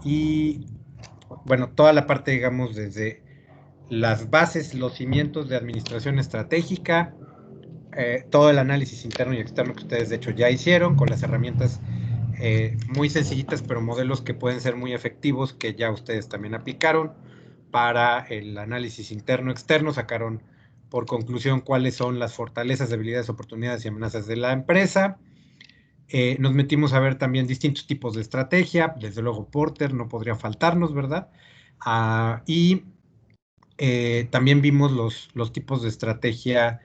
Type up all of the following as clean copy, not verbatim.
y bueno, toda la parte, digamos, desde las bases, los cimientos de administración estratégica, todo el análisis interno y externo que ustedes de hecho ya hicieron con las herramientas muy sencillitas, pero modelos que pueden ser muy efectivos, que ya ustedes también aplicaron para el análisis interno-externo, sacaron por conclusión cuáles son las fortalezas, debilidades, oportunidades y amenazas de la empresa. Nos metimos a ver también distintos tipos de estrategia, desde luego Porter no podría faltarnos, ¿verdad? Y también vimos los tipos de estrategia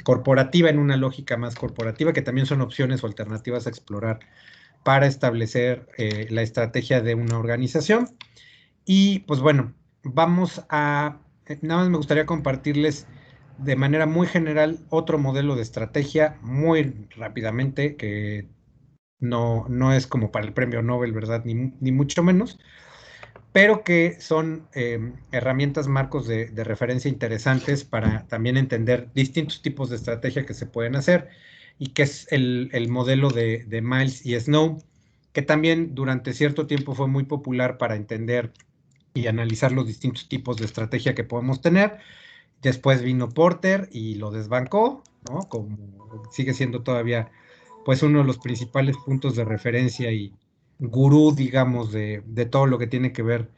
corporativa en una lógica más corporativa, que también son opciones o alternativas a explorar para establecer la estrategia de una organización. Y pues bueno, nada más me gustaría compartirles de manera muy general otro modelo de estrategia muy rápidamente, que no es como para el premio Nobel, ¿verdad? Ni mucho menos, pero que son herramientas, marcos de referencia interesantes para también entender distintos tipos de estrategia que se pueden hacer, y que es el modelo de Miles y Snow, que también durante cierto tiempo fue muy popular para entender y analizar los distintos tipos de estrategia que podemos tener. Después vino Porter y lo desbancó, ¿no? Como sigue siendo todavía pues uno de los principales puntos de referencia y gurú, digamos, de todo lo que tiene que ver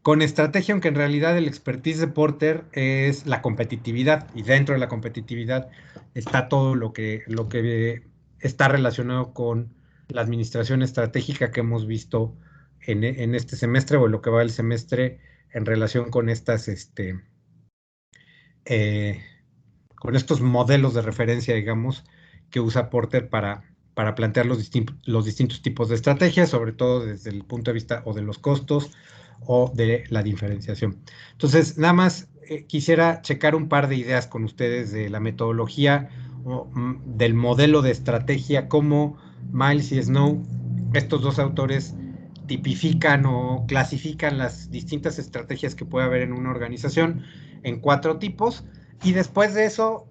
con estrategia, aunque en realidad el expertise de Porter es la competitividad, y dentro de la competitividad está todo lo que está relacionado con la administración estratégica que hemos visto en este semestre, o en lo que va el semestre, en relación con eh, con estos modelos de referencia, digamos, que usa Porter para plantear los distintos tipos de estrategias, sobre todo desde el punto de vista o de los costos o de la diferenciación. Entonces, nada más quisiera checar un par de ideas con ustedes de la metodología del modelo de estrategia, cómo Miles y Snow, estos dos autores, tipifican o clasifican las distintas estrategias que puede haber en una organización en 4 tipos. Y después de eso,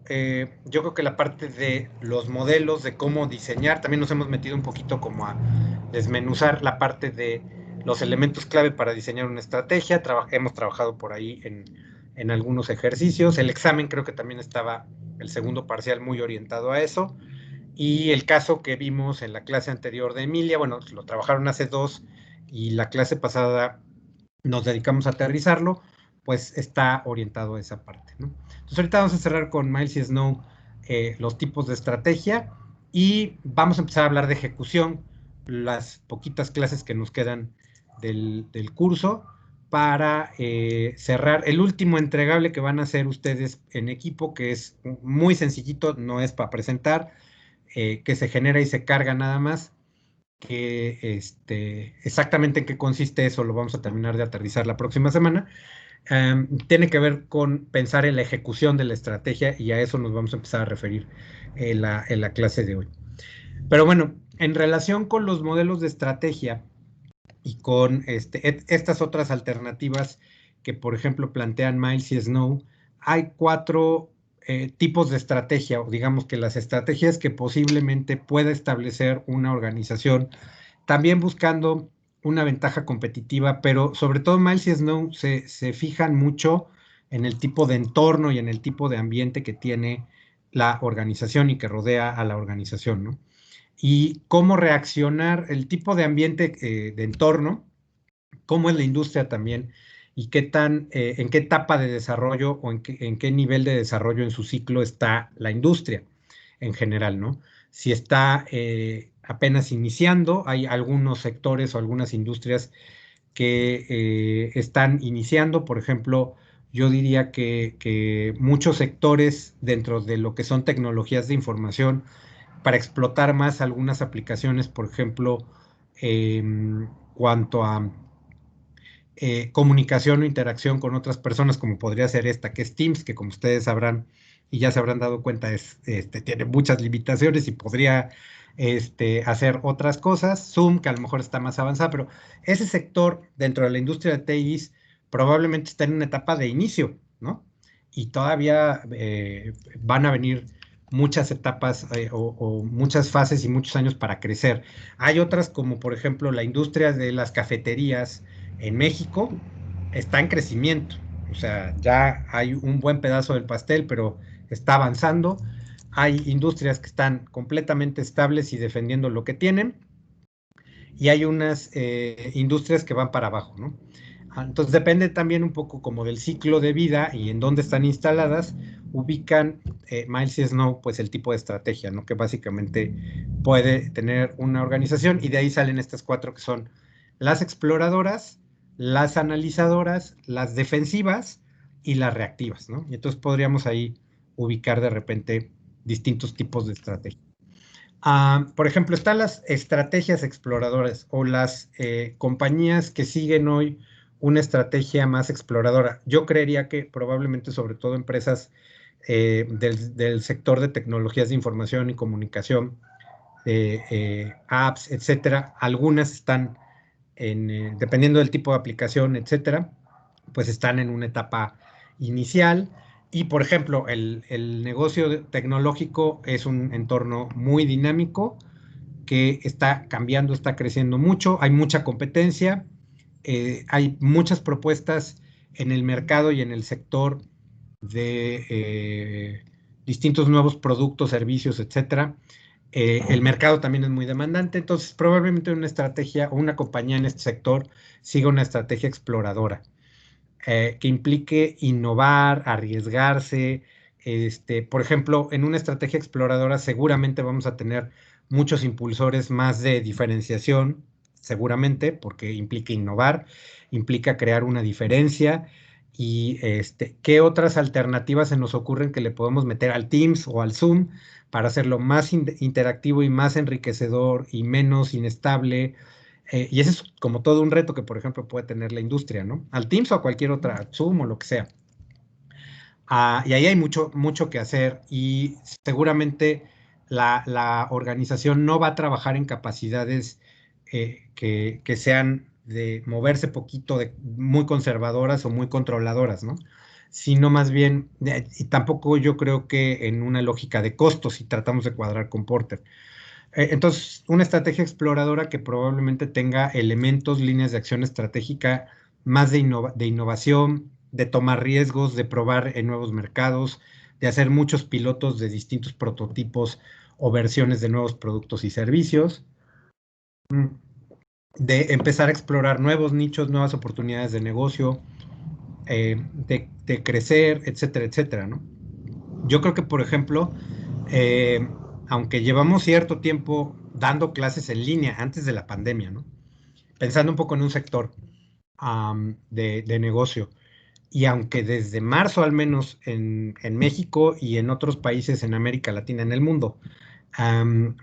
yo creo que la parte de los modelos, de cómo diseñar, también nos hemos metido un poquito como a desmenuzar la parte de los elementos clave para diseñar una estrategia. Hemos trabajado por ahí en algunos ejercicios. El examen creo que también estaba, el segundo parcial, muy orientado a eso. Y el caso que vimos en la clase anterior de Emilia, bueno, lo trabajaron hace 2, y la clase pasada nos dedicamos a aterrizarlo, pues está orientado a esa parte, ¿no? Entonces ahorita vamos a cerrar con Miles y Snow los tipos de estrategia, y vamos a empezar a hablar de ejecución, las poquitas clases que nos quedan del curso, para cerrar el último entregable que van a hacer ustedes en equipo, que es muy sencillito, no es para presentar, que se genera y se carga nada más. Que exactamente en qué consiste eso lo vamos a terminar de aterrizar la próxima semana. Tiene que ver con pensar en la ejecución de la estrategia, y a eso nos vamos a empezar a referir en la clase de hoy. Pero bueno, en relación con los modelos de estrategia y con estas otras alternativas que, por ejemplo, plantean Miles y Snow, hay 4 tipos de estrategia, o digamos que las estrategias que posiblemente pueda establecer una organización, también buscando una ventaja competitiva, pero sobre todo Miles y Snow se fijan mucho en el tipo de entorno y en el tipo de ambiente que tiene la organización y que rodea a la organización, ¿no? Y cómo reaccionar, el tipo de ambiente, de entorno, cómo es la industria también, y en qué etapa de desarrollo, o en qué nivel de desarrollo en su ciclo está la industria en general, ¿no? Si está apenas iniciando, hay algunos sectores o algunas industrias que están iniciando. Por ejemplo, yo diría que muchos sectores dentro de lo que son tecnologías de información, para explotar más algunas aplicaciones, por ejemplo, cuanto a comunicación o interacción con otras personas, como podría ser esta, que es Teams, que como ustedes sabrán y ya se habrán dado cuenta, tiene muchas limitaciones y podría hacer otras cosas. Zoom, que a lo mejor está más avanzada, pero ese sector dentro de la industria de TIs probablemente está en una etapa de inicio, ¿no? Y todavía van a venir muchas etapas o muchas fases y muchos años para crecer. Hay otras como por ejemplo la industria de las cafeterías en México está en crecimiento. O sea, ya hay un buen pedazo del pastel, pero está avanzando. Hay industrias que están completamente estables y defendiendo lo que tienen, y hay unas industrias que van para abajo, ¿no? Entonces depende también un poco como del ciclo de vida y en dónde están instaladas, ubican Miles y Snow, pues el tipo de estrategia, ¿no? Que básicamente puede tener una organización, y de ahí salen estas cuatro que son las exploradoras, las analizadoras, las defensivas y las reactivas, ¿no? Y entonces podríamos ahí ubicar de repente distintos tipos de estrategia. Por ejemplo, están las estrategias exploradoras o las compañías que siguen hoy una estrategia más exploradora. Yo creería que probablemente, sobre todo empresas del sector de tecnologías de información y comunicación, apps, etcétera, algunas están dependiendo del tipo de aplicación, etcétera, pues están en una etapa inicial. Y, por ejemplo, el negocio tecnológico es un entorno muy dinámico que está cambiando, está creciendo mucho, hay mucha competencia, hay muchas propuestas en el mercado y en el sector de distintos nuevos productos, servicios, etcétera. El mercado también es muy demandante, entonces probablemente una estrategia o una compañía en este sector siga una estrategia exploradora que implique innovar, arriesgarse. Por ejemplo, en una estrategia exploradora seguramente vamos a tener muchos impulsores más de diferenciación, seguramente, porque implica innovar, implica crear una diferencia. Y ¿qué otras alternativas se nos ocurren que le podemos meter al Teams o al Zoom para hacerlo más interactivo y más enriquecedor y menos inestable? Y ese es como todo un reto que, por ejemplo, puede tener la industria, ¿no? Al Teams o a cualquier otra, Zoom o lo que sea. Y ahí hay mucho, mucho que hacer, y seguramente la organización no va a trabajar en capacidades que sean de moverse poquito, de muy conservadoras o muy controladoras, ¿no? Sino más bien, y tampoco yo creo que en una lógica de costos, si tratamos de cuadrar con Porter. Entonces, una estrategia exploradora que probablemente tenga elementos, líneas de acción estratégica más de innovación, de tomar riesgos, de probar en nuevos mercados, de hacer muchos pilotos de distintos prototipos o versiones de nuevos productos y servicios, de empezar a explorar nuevos nichos, nuevas oportunidades de negocio, de crecer, etcétera, etcétera, ¿no? Yo creo que, por ejemplo, eh, aunque llevamos cierto tiempo dando clases en línea antes de la pandemia, ¿no? Pensando un poco en un sector de negocio, y aunque desde marzo al menos en México y en otros países en América Latina, en el mundo,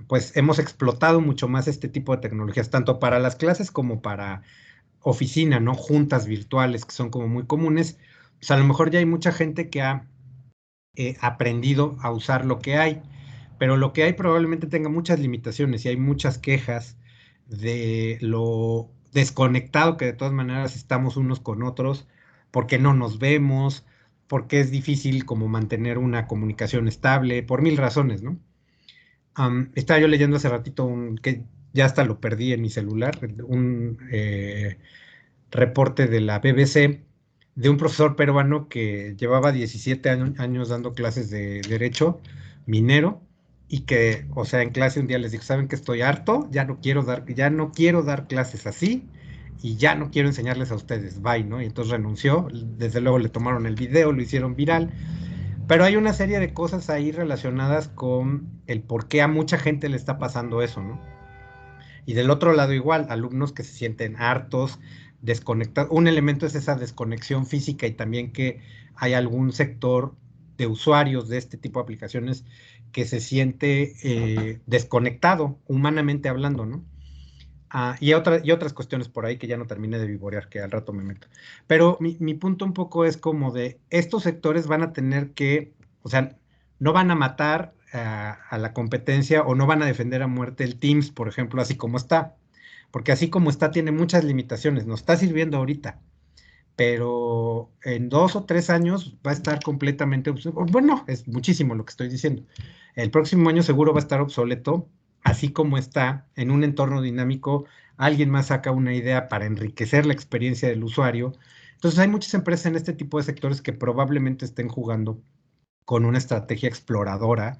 pues hemos explotado mucho más este tipo de tecnologías, tanto para las clases como para oficina, ¿no? Juntas virtuales que son como muy comunes. Pues a lo mejor ya hay mucha gente que ha aprendido a usar lo que hay, pero lo que hay probablemente tenga muchas limitaciones y hay muchas quejas de lo desconectado que de todas maneras estamos unos con otros, porque no nos vemos, porque es difícil como mantener una comunicación estable, por mil razones, ¿no? Estaba yo leyendo hace ratito que ya hasta lo perdí en mi celular, un reporte de la BBC de un profesor peruano que llevaba 17 años dando clases de derecho minero, y que, o sea, en clase un día les dijo, ¿saben que estoy harto? Ya no quiero dar clases así y ya no quiero enseñarles a ustedes, bye, ¿no? Y entonces renunció, desde luego le tomaron el video, lo hicieron viral, pero hay una serie de cosas ahí relacionadas con el por qué a mucha gente le está pasando eso, ¿no? Y del otro lado igual, alumnos que se sienten hartos, desconectados. Un elemento es esa desconexión física, y también que hay algún sector de usuarios de este tipo de aplicaciones que se siente desconectado, humanamente hablando, ¿no? Y otras cuestiones por ahí que ya no terminé de vivorear, que al rato me meto. Pero mi punto un poco es como de, estos sectores van a tener que, o sea, no van a matar a la competencia o no van a defender a muerte el Teams, por ejemplo, así como está. Porque así como está, tiene muchas limitaciones. Nos está sirviendo ahorita, pero en 2 o 3 años va a estar completamente obsoleto. Bueno, es muchísimo lo que estoy diciendo. El próximo año seguro va a estar obsoleto, así como está en un entorno dinámico. Alguien más saca una idea para enriquecer la experiencia del usuario. Entonces hay muchas empresas en este tipo de sectores que probablemente estén jugando con una estrategia exploradora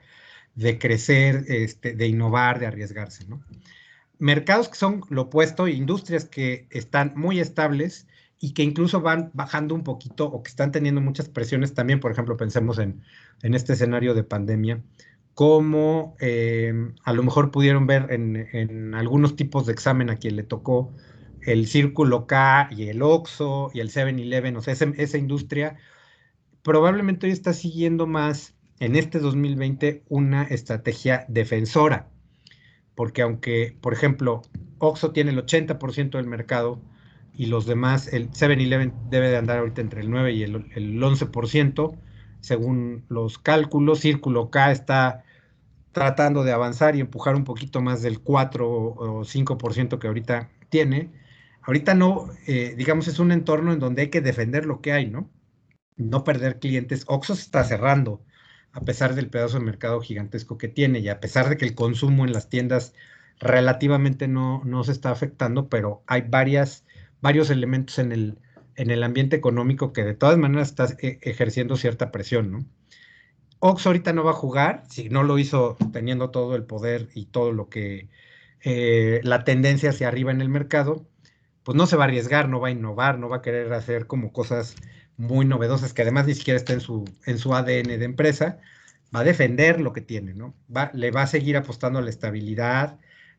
de crecer, de innovar, de arriesgarse, ¿no? Mercados que son lo opuesto, industrias que están muy estables y que incluso van bajando un poquito o que están teniendo muchas presiones también, por ejemplo, pensemos en este escenario de pandemia, como a lo mejor pudieron ver en algunos tipos de examen a quien le tocó el Círculo K y el Oxxo y el 7-Eleven, o sea, esa industria probablemente hoy está siguiendo más en este 2020 una estrategia defensora porque aunque, por ejemplo, Oxxo tiene el 80% del mercado y los demás, el 7-Eleven debe de andar ahorita entre el 9 y el 11%, según los cálculos, Círculo K está tratando de avanzar y empujar un poquito más del 4 o 5% que ahorita tiene. Ahorita no, digamos, es un entorno en donde hay que defender lo que hay, ¿no? No perder clientes. Oxxo se está cerrando, a pesar del pedazo de mercado gigantesco que tiene y a pesar de que el consumo en las tiendas relativamente no se está afectando, pero hay varios elementos en el ambiente económico que de todas maneras está ejerciendo cierta presión, ¿no? Oxxo ahorita no va a jugar, si no lo hizo teniendo todo el poder y todo lo que la tendencia hacia arriba en el mercado, pues no se va a arriesgar, no va a innovar, no va a querer hacer como cosas muy novedosas que además ni siquiera está en su ADN de empresa, va a defender lo que tiene, ¿no? Le va a seguir apostando a la estabilidad,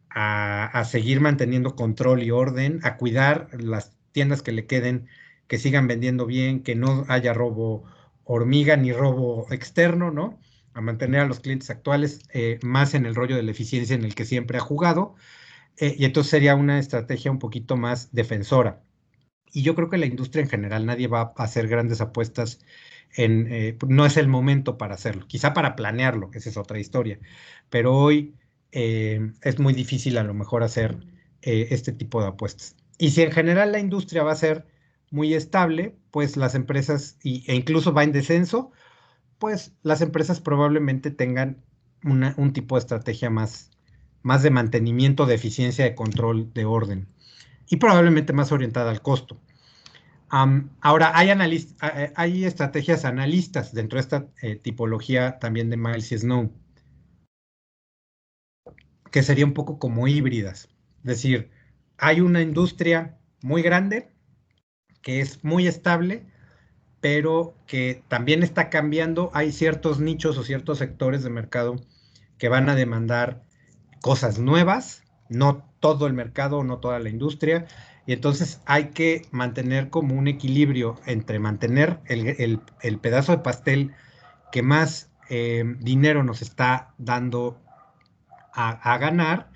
a seguir manteniendo control y orden, a cuidar las tiendas que le queden, que sigan vendiendo bien, que no haya robo hormiga ni robo externo, ¿no? A mantener a los clientes actuales más en el rollo de la eficiencia en el que siempre ha jugado y entonces sería una estrategia un poquito más defensora. Y yo creo que la industria en general, nadie va a hacer grandes apuestas no es el momento para hacerlo, quizá para planearlo, esa es otra historia, pero hoy es muy difícil a lo mejor hacer este tipo de apuestas. Y si en general la industria va a ser muy estable, pues las empresas, e incluso va en descenso, pues las empresas probablemente tengan un tipo de estrategia más de mantenimiento, de eficiencia, de control, de orden y probablemente más orientada al costo. Ahora, hay estrategias analistas dentro de esta tipología también de Miles y Snow, que sería un poco como híbridas. Es decir, hay una industria muy grande que es muy estable, pero que también está cambiando. Hay ciertos nichos o ciertos sectores de mercado que van a demandar cosas nuevas, no todo el mercado, no toda la industria, y entonces hay que mantener como un equilibrio entre mantener el pedazo de pastel que más dinero nos está dando a ganar,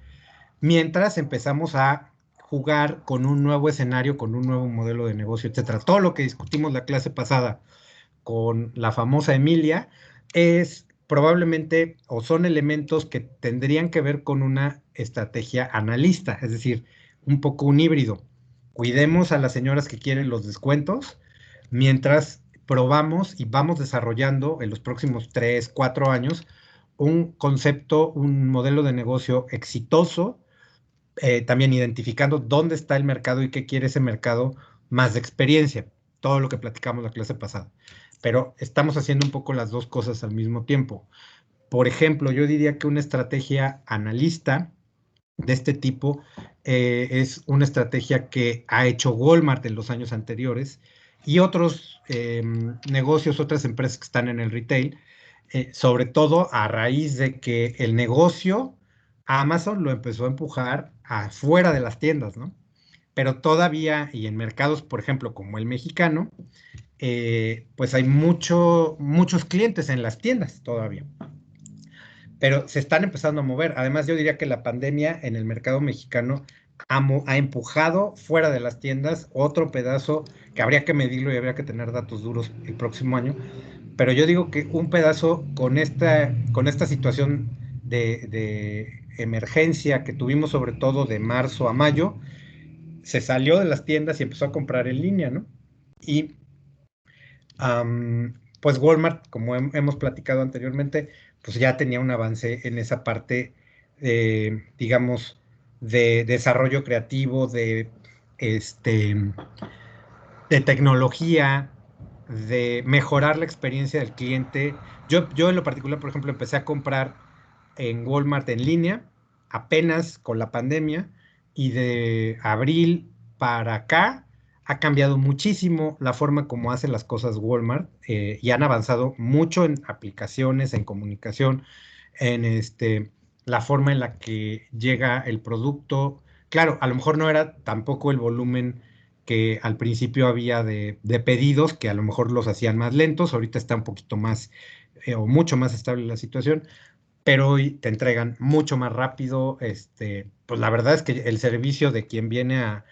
mientras empezamos a jugar con un nuevo escenario, con un nuevo modelo de negocio, etcétera. Todo lo que discutimos la clase pasada con la famosa Emilia es probablemente o son elementos que tendrían que ver con una estrategia analista, es decir, un poco un híbrido. Cuidemos a las señoras que quieren los descuentos mientras probamos y vamos desarrollando en los próximos 3, 4 años un concepto, un modelo de negocio exitoso, también identificando dónde está el mercado y qué quiere ese mercado, más de experiencia, todo lo que platicamos la clase pasada. Pero estamos haciendo un poco las dos cosas al mismo tiempo. Por ejemplo, yo diría que una estrategia analista de este tipo es una estrategia que ha hecho Walmart en los años anteriores y otros negocios, otras empresas que están en el retail, sobre todo a raíz de que el negocio Amazon lo empezó a empujar afuera de las tiendas, ¿no? Pero todavía, y en mercados, por ejemplo, como el mexicano, pues hay muchos clientes en las tiendas todavía pero se están empezando a mover. Además, yo diría que la pandemia en el mercado mexicano ha empujado fuera de las tiendas otro pedazo que habría que medirlo y habría que tener datos duros el próximo año. Pero yo digo que un pedazo con esta situación de emergencia que tuvimos sobre todo de marzo a mayo, se salió de las tiendas y empezó a comprar en línea, ¿no? Y pues Walmart, como hemos platicado anteriormente, pues ya tenía un avance en esa parte, digamos, de desarrollo creativo, este, de tecnología, de mejorar la experiencia del cliente. Yo en lo particular, por ejemplo, empecé a comprar en Walmart en línea apenas con la pandemia y de abril para acá ha cambiado muchísimo la forma como hacen las cosas Walmart y han avanzado mucho en aplicaciones, en comunicación, en la forma en la que llega el producto. Claro, a lo mejor no era tampoco el volumen que al principio había de pedidos, que a lo mejor los hacían más lentos, ahorita está un poquito más o mucho más estable la situación, pero hoy te entregan mucho más rápido. Pues la verdad es que el servicio de quien viene a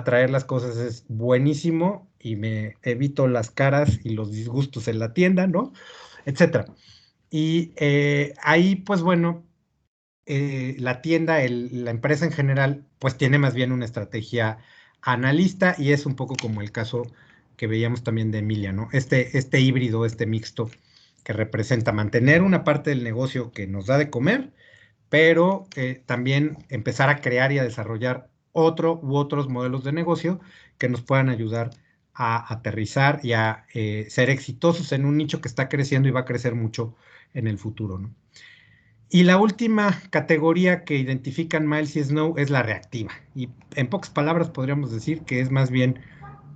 traer las cosas es buenísimo y me evito las caras y los disgustos en la tienda, ¿no? Etcétera. Y ahí, pues bueno, la tienda, la empresa en general, pues tiene más bien una estrategia analista y es un poco como el caso que veíamos también de Emilia, ¿no? Este híbrido, este mixto que representa mantener una parte del negocio que nos da de comer, pero también empezar a crear y a desarrollar otro u otros modelos de negocio que nos puedan ayudar a aterrizar y a ser exitosos en un nicho que está creciendo y va a crecer mucho en el futuro, ¿no? Y la última categoría que identifican Miles y Snow es la reactiva. Y en pocas palabras podríamos decir que es más bien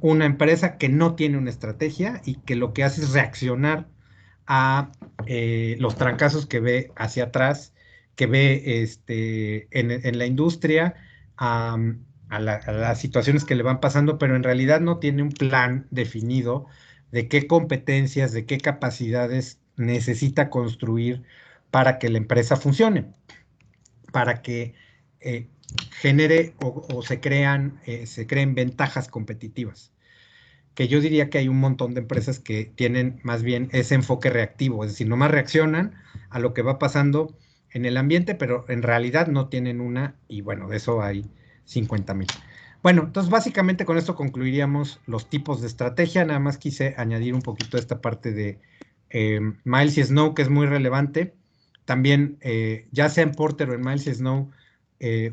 una empresa que no tiene una estrategia y que lo que hace es reaccionar a los trancazos que ve hacia atrás, que ve en la industria, a, a las situaciones que le van pasando, pero en realidad no tiene un plan definido de qué competencias, de qué capacidades necesita construir para que la empresa funcione, para que eh, genere o se creen ventajas competitivas. Que yo diría que hay un montón de empresas que tienen más bien ese enfoque reactivo, es decir, nomás reaccionan a lo que va pasando en el ambiente, pero en realidad no tienen una, y bueno, de eso hay 50,000. Bueno, entonces básicamente con esto concluiríamos los tipos de estrategia. Nada más quise añadir un poquito esta parte de Miles y Snow, que es muy relevante. También, ya sea en Porter o en Miles y Snow,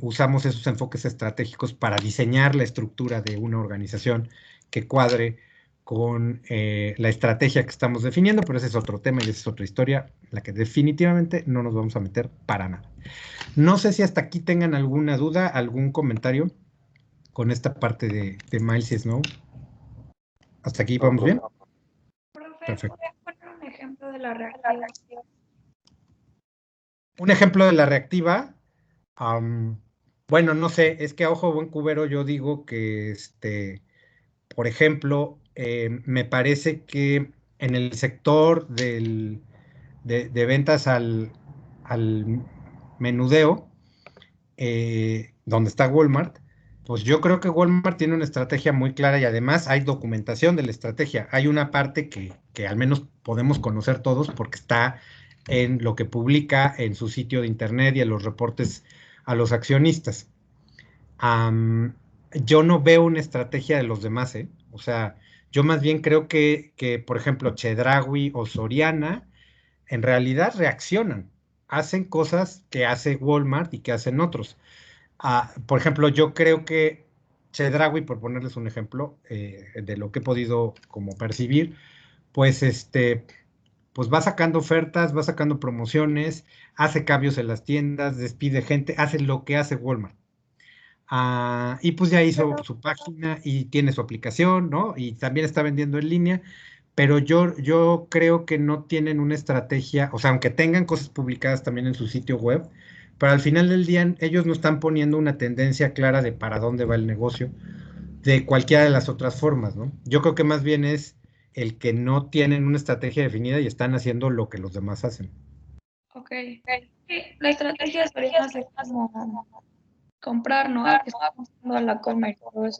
usamos esos enfoques estratégicos para diseñar la estructura de una organización que cuadre con la estrategia que estamos definiendo, pero ese es otro tema y esa es otra historia, la que definitivamente no nos vamos a meter para nada. No sé si hasta aquí tengan alguna duda, algún comentario con esta parte de Miles y Snow. ¿Hasta aquí vamos bien? Profe, Perfecto. ¿puede poner un ejemplo de la reactiva? Un ejemplo de la reactiva, bueno, no sé, es que a ojo buen cubero yo digo que, por ejemplo, me parece que en el sector de ventas al menudeo, donde está Walmart, pues yo creo que Walmart tiene una estrategia muy clara y además hay documentación de la estrategia. Hay una parte que al menos podemos conocer todos porque está en lo que publica en su sitio de internet y en los reportes a los accionistas. Am, yo no veo una estrategia de los demás, ¿eh? O sea, yo más bien creo que, por ejemplo, Chedraui o Soriana en realidad reaccionan, hacen cosas que hace Walmart y que hacen otros. Por ejemplo, yo creo que Chedraui, por ponerles un ejemplo de lo que he podido como percibir, pues pues va sacando ofertas, va sacando promociones, hace cambios en las tiendas, despide gente, hace lo que hace Walmart. Y pues ya hizo Pero, su página y tiene su aplicación, ¿no? Y también está vendiendo en línea, pero yo creo que no tienen una estrategia, o sea, aunque tengan cosas publicadas también en su sitio web, pero al final del día ellos no están poniendo una tendencia clara de para dónde va el negocio de cualquiera de las otras formas, ¿no? Yo creo que más bien es el que no tienen una estrategia definida y están haciendo lo que los demás hacen. ok. Sí, la estrategia sería más como comprar, ¿no? Que estamos haciendo a la Comer y todo eso.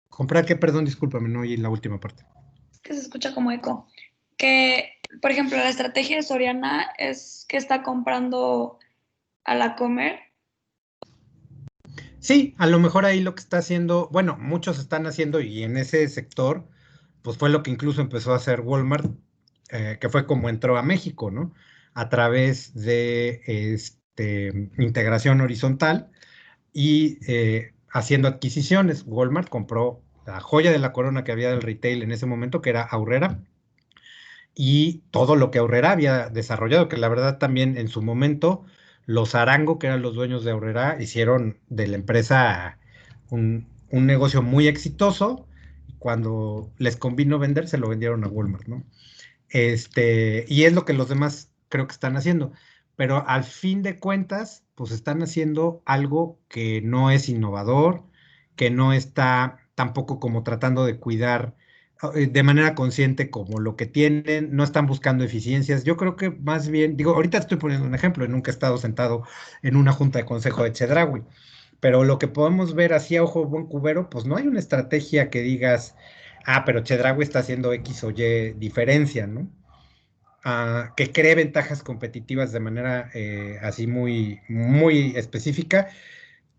¿Comprar qué? Perdón, discúlpame, no oí la última parte. Es que se escucha como eco. Que, por ejemplo, la estrategia de Soriana es que está comprando a la Comer. Sí, a lo mejor ahí lo que está haciendo, bueno, muchos están haciendo y en ese sector, pues fue lo que incluso empezó a hacer Walmart, que fue como entró a México, ¿no? A través de integración horizontal y haciendo adquisiciones. Walmart compró la joya de la corona que había del retail en ese momento, que era Aurrera, y todo lo que Aurrera había desarrollado, que la verdad también en su momento los Arango, que eran los dueños de Aurrera, hicieron de la empresa un negocio muy exitoso. Cuando les convino vender, se lo vendieron a Walmart, ¿no? Y es lo que los demás creo que están haciendo. Pero al fin de cuentas, pues están haciendo algo que no es innovador, que no está tampoco como tratando de cuidar de manera consciente como lo que tienen, no están buscando eficiencias. Yo creo que más bien, digo, ahorita estoy poniendo un ejemplo, y nunca he estado sentado en una junta de consejo de Chedraui, pero lo que podemos ver así a ojo buen cubero, pues no hay una estrategia que digas, ah, pero Chedraui está haciendo X o Y diferencia, ¿no? Que cree ventajas competitivas de manera así muy, muy específica.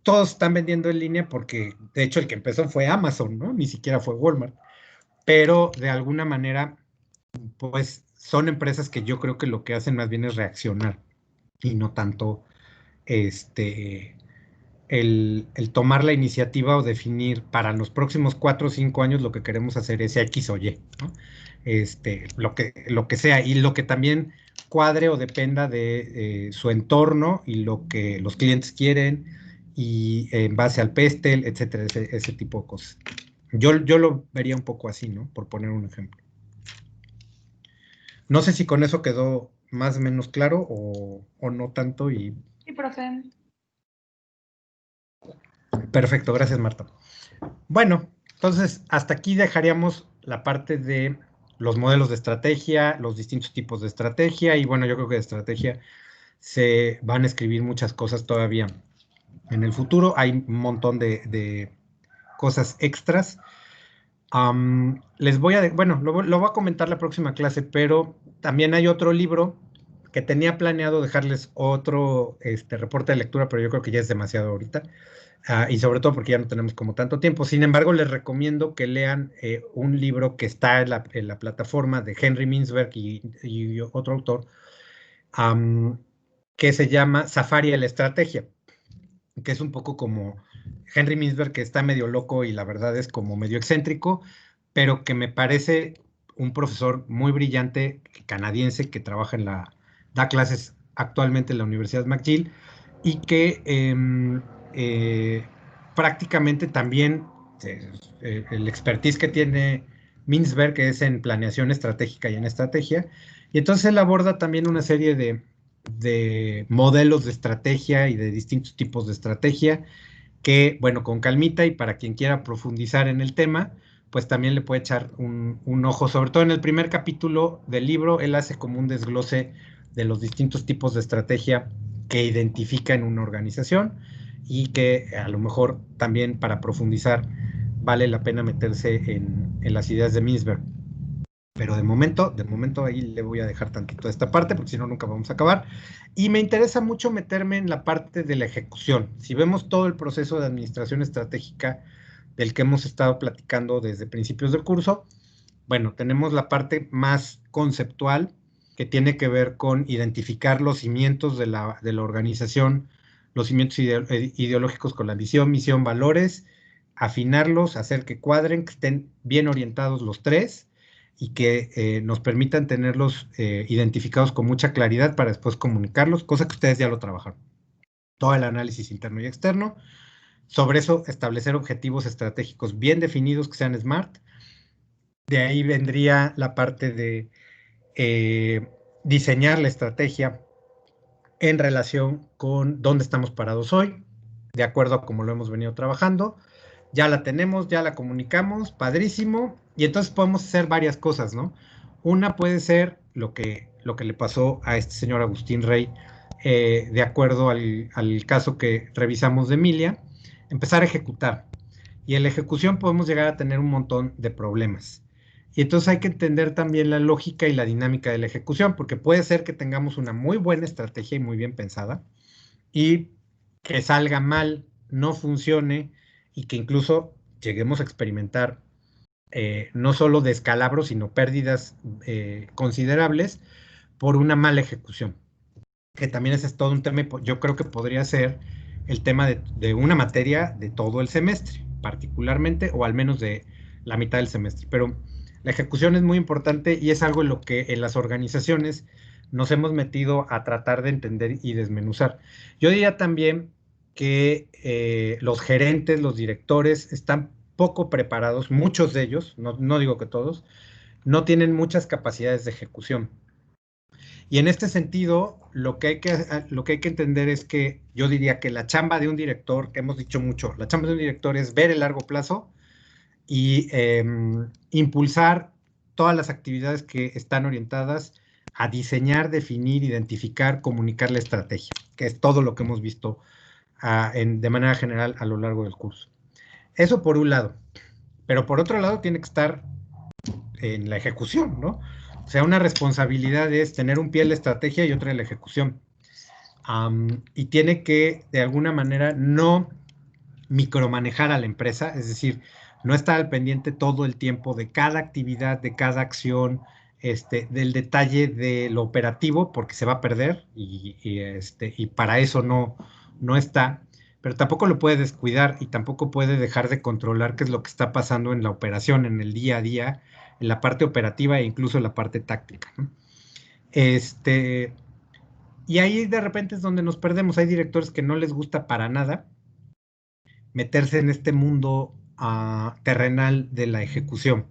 Todos están vendiendo en línea porque, de hecho, el que empezó fue Amazon, ¿no? Ni siquiera fue Walmart. Pero de alguna manera, pues son empresas que yo creo que lo que hacen más bien es reaccionar y no tanto el tomar la iniciativa o definir para los próximos 4 o 5 años lo que queremos hacer es X o Y, ¿no? Lo que sea, y lo que también cuadre o dependa de su entorno y lo que los clientes quieren, y en base al PESTEL, etcétera, ese tipo de cosas. Yo lo vería un poco así, ¿no? Por poner un ejemplo. No sé si con eso quedó más o menos claro o no tanto. Y Sí, profe. perfecto, gracias, Marta. Bueno, entonces hasta aquí dejaríamos la parte de los modelos de estrategia, los distintos tipos de estrategia, y bueno, yo creo que de estrategia se van a escribir muchas cosas todavía en el futuro. Hay un montón de cosas extras. Les voy a, bueno, lo voy a comentar la próxima clase, pero también hay otro libro que tenía planeado dejarles otro reporte de lectura, pero yo creo que ya es demasiado ahorita. Y sobre todo porque ya no tenemos como tanto tiempo. Sin embargo, les recomiendo que lean un libro que está en la plataforma de Henry Mintzberg y otro autor, am, que se llama Safari a la Estrategia, que es un poco como Henry Mintzberg, que está medio loco y la verdad es como medio excéntrico, pero que me parece un profesor muy brillante canadiense que da clases actualmente en la Universidad McGill, y que eh, prácticamente también el expertise que tiene Mintzberg, que es en planeación estratégica y en estrategia, y entonces él aborda también una serie de modelos de estrategia y de distintos tipos de estrategia que, bueno, con calmita y para quien quiera profundizar en el tema, pues también le puede echar un ojo. Sobre todo en el primer capítulo del libro, él hace como un desglose de los distintos tipos de estrategia que identifica en una organización, y que a lo mejor también para profundizar vale la pena meterse en las ideas de Mintzberg. Pero de momento ahí le voy a dejar tantito esta parte, porque si no, nunca vamos a acabar. Y me interesa mucho meterme en la parte de la ejecución. Si vemos todo el proceso de administración estratégica del que hemos estado platicando desde principios del curso, bueno, tenemos la parte más conceptual, que tiene que ver con identificar los cimientos de la organización, los cimientos ideológicos con la visión, misión, valores, afinarlos, hacer que cuadren, que estén bien orientados los tres, y que nos permitan tenerlos identificados con mucha claridad para después comunicarlos, cosa que ustedes ya lo trabajaron. Todo el análisis interno y externo. Sobre eso, establecer objetivos estratégicos bien definidos que sean SMART. De ahí vendría la parte de diseñar la estrategia en relación con dónde estamos parados hoy, de acuerdo a cómo lo hemos venido trabajando. Ya la tenemos, ya la comunicamos, padrísimo, y entonces podemos hacer varias cosas, ¿no? Una puede ser lo que le pasó a este señor Agustín Rey, de acuerdo al caso que revisamos de Emilia, empezar a ejecutar. Y en la ejecución podemos llegar a tener un montón de problemas. Y entonces hay que entender también la lógica y la dinámica de la ejecución, porque puede ser que tengamos una muy buena estrategia y muy bien pensada, y que salga mal no funcione y que incluso lleguemos a experimentar no solo descalabros, sino pérdidas considerables por una mala ejecución. Que también ese es todo un tema, yo creo que podría ser el tema de una materia de todo el semestre, particularmente, o al menos de la mitad del semestre. Pero la ejecución es muy importante y es algo en lo que en las organizaciones nos hemos metido a tratar de entender y desmenuzar. Yo diría también que los gerentes, los directores están poco preparados, muchos de ellos, no digo que todos, no tienen muchas capacidades de ejecución. Y en este sentido, lo que hay que entender es que yo diría que la chamba de un director, que hemos dicho mucho, la chamba de un director es ver el largo plazo y impulsar todas las actividades que están orientadas a diseñar, definir, identificar, comunicar la estrategia, que es todo lo que hemos visto de manera general a lo largo del curso. Eso por un lado. Pero por otro lado tiene que estar en la ejecución, ¿no? O sea, una responsabilidad es tener un pie en la estrategia y otra en la ejecución. Y tiene que, de alguna manera, no micromanejar a la empresa, es decir, no estar al pendiente todo el tiempo de cada actividad, de cada acción, del detalle de lo operativo, porque se va a perder y para eso no está, pero tampoco lo puede descuidar y tampoco puede dejar de controlar qué es lo que está pasando en la operación, en el día a día, en la parte operativa e incluso en la parte táctica, ¿no? Y ahí de repente es donde nos perdemos. Hay directores que no les gusta para nada meterse en este mundo terrenal de la ejecución.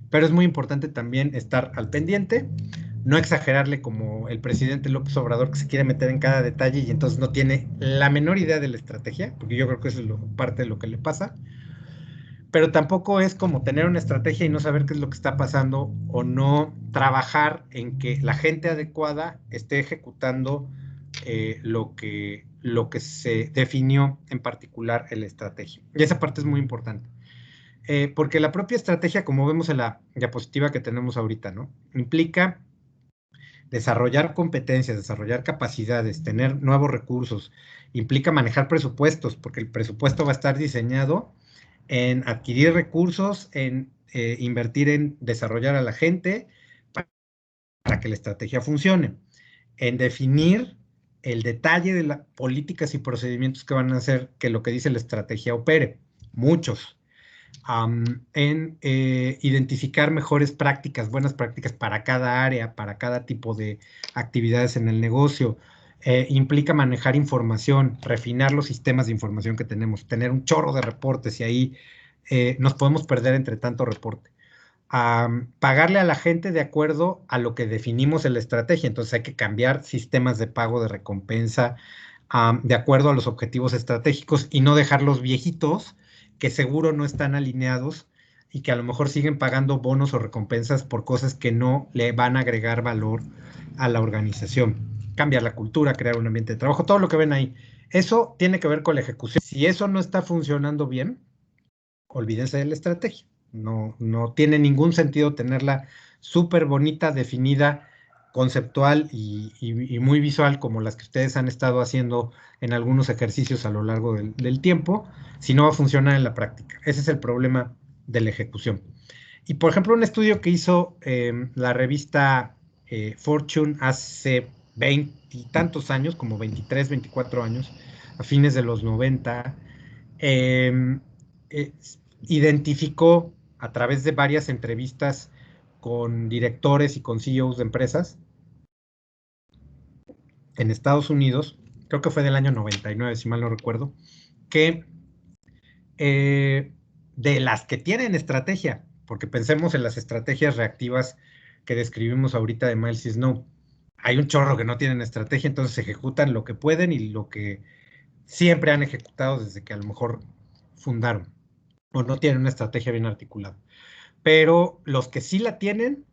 Pero es muy importante también estar al pendiente, no exagerarle como el presidente López Obrador, que se quiere meter en cada detalle y entonces no tiene la menor idea de la estrategia, porque yo creo que eso es parte de lo que le pasa. Pero tampoco es como tener una estrategia y no saber qué es lo que está pasando o no trabajar en que la gente adecuada esté ejecutando lo que se definió en particular en la estrategia. Y esa parte es muy importante. Porque la propia estrategia, como vemos en la diapositiva que tenemos ahorita, ¿no? Implica desarrollar competencias, desarrollar capacidades, tener nuevos recursos, implica manejar presupuestos, porque el presupuesto va a estar diseñado en adquirir recursos, en invertir en desarrollar a la gente para que la estrategia funcione, en definir el detalle de las políticas y procedimientos que van a hacer que lo que dice la estrategia opere, muchos, en identificar mejores prácticas, buenas prácticas para cada área, para cada tipo de actividades en el negocio. Implica manejar información, refinar los sistemas de información que tenemos, tener un chorro de reportes y ahí nos podemos perder entre tanto reporte. Pagarle a la gente de acuerdo a lo que definimos en la estrategia. Entonces hay que cambiar sistemas de pago de recompensa de acuerdo a los objetivos estratégicos y no dejar los viejitos que seguro no están alineados y que a lo mejor siguen pagando bonos o recompensas por cosas que no le van a agregar valor a la organización. Cambiar la cultura, crear un ambiente de trabajo, todo lo que ven ahí. Eso tiene que ver con la ejecución. Si eso no está funcionando bien, olvídense de la estrategia. No tiene ningún sentido tenerla súper bonita, definida, conceptual y muy visual como las que ustedes han estado haciendo en algunos ejercicios a lo largo del tiempo, si no va a funcionar en la práctica. Ese es el problema de la ejecución. Y por ejemplo, un estudio que hizo la revista Fortune hace 20 y tantos años, como 23, 24 años, a fines de los 90, eh, eh, identificó a través de varias entrevistas con directores y con CEOs de empresas en Estados Unidos, creo que fue del año 99, si mal no recuerdo, que de las que tienen estrategia, porque pensemos en las estrategias reactivas que describimos ahorita de Miles y Snow, hay un chorro que no tienen estrategia, entonces ejecutan lo que pueden y lo que siempre han ejecutado desde que a lo mejor fundaron o no tienen una estrategia bien articulada. Pero los que sí la tienen,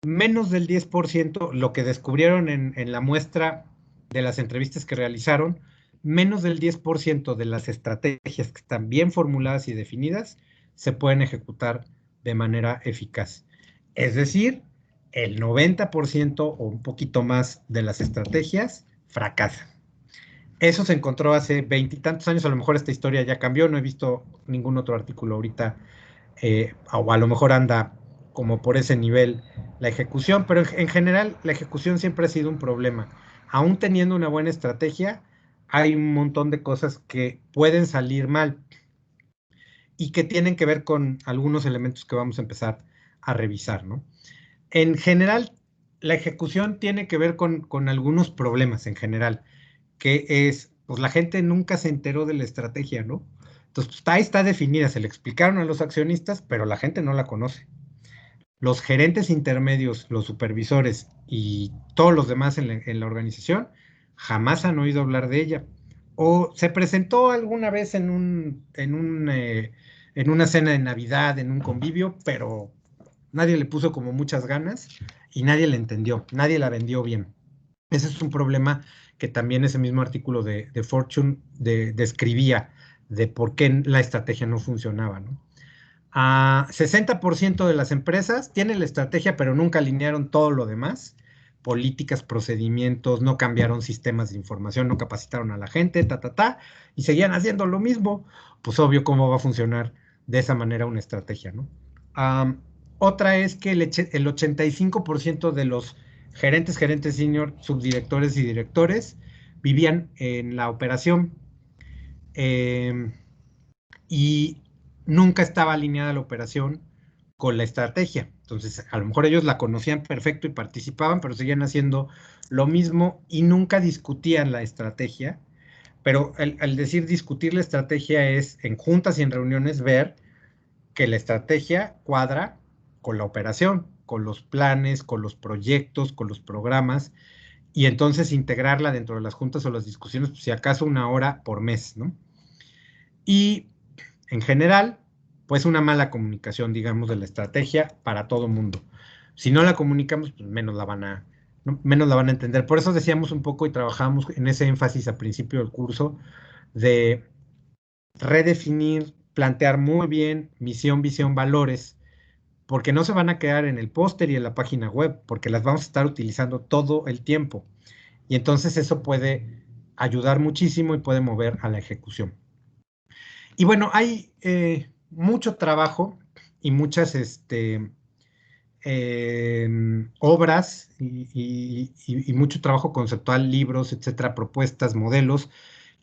menos del 10%, lo que descubrieron en la muestra de las entrevistas que realizaron, menos del 10% de las estrategias que están bien formuladas y definidas se pueden ejecutar de manera eficaz. Es decir, el 90% o un poquito más de las estrategias fracasan. Eso se encontró hace 20 y tantos años, a lo mejor esta historia ya cambió, no he visto ningún otro artículo ahorita, o a lo mejor anda como por ese nivel la ejecución, pero en general la ejecución siempre ha sido un problema. Aún teniendo una buena estrategia, hay un montón de cosas que pueden salir mal y que tienen que ver con algunos elementos que vamos a empezar a revisar, ¿no? En general, la ejecución tiene que ver con algunos problemas en general, que es, pues la gente nunca se enteró de la estrategia, ¿no? Entonces, pues, ahí está definida, se le explicaron a los accionistas, pero la gente no la conoce. Los gerentes intermedios, los supervisores y todos los demás en la organización jamás han oído hablar de ella. O se presentó alguna vez en una cena de Navidad, en un convivio, pero nadie le puso como muchas ganas y nadie la entendió, nadie la vendió bien. Ese es un problema que también ese mismo artículo de Fortune describía de por qué la estrategia no funcionaba, ¿no? A 60% de las empresas tienen la estrategia, pero nunca alinearon todo lo demás, políticas, procedimientos, no cambiaron sistemas de información, no capacitaron a la gente, y seguían haciendo lo mismo. Pues obvio, ¿cómo va a funcionar de esa manera una estrategia, ¿no? Otra es que el 85% de los gerentes senior, subdirectores y directores vivían en la operación. Eh, y nunca estaba alineada la operación con la estrategia. Entonces, a lo mejor ellos la conocían perfecto y participaban, pero seguían haciendo lo mismo y nunca discutían la estrategia. Pero al decir discutir la estrategia es en juntas y en reuniones ver que la estrategia cuadra con la operación, con los planes, con los proyectos, con los programas, y entonces integrarla dentro de las juntas o las discusiones, pues, si acaso 1 hora por mes, ¿no? Y en general, pues una mala comunicación, digamos, de la estrategia para todo mundo. Si no la comunicamos, pues menos la van a, ¿no? Menos la van a entender. Por eso decíamos un poco y trabajamos en ese énfasis al principio del curso de redefinir, plantear muy bien misión, visión, valores, porque no se van a quedar en el póster y en la página web, porque las vamos a estar utilizando todo el tiempo. Y entonces eso puede ayudar muchísimo y puede mover a la ejecución. Y bueno, hay mucho trabajo y muchas obras y mucho trabajo conceptual, libros, etcétera, propuestas, modelos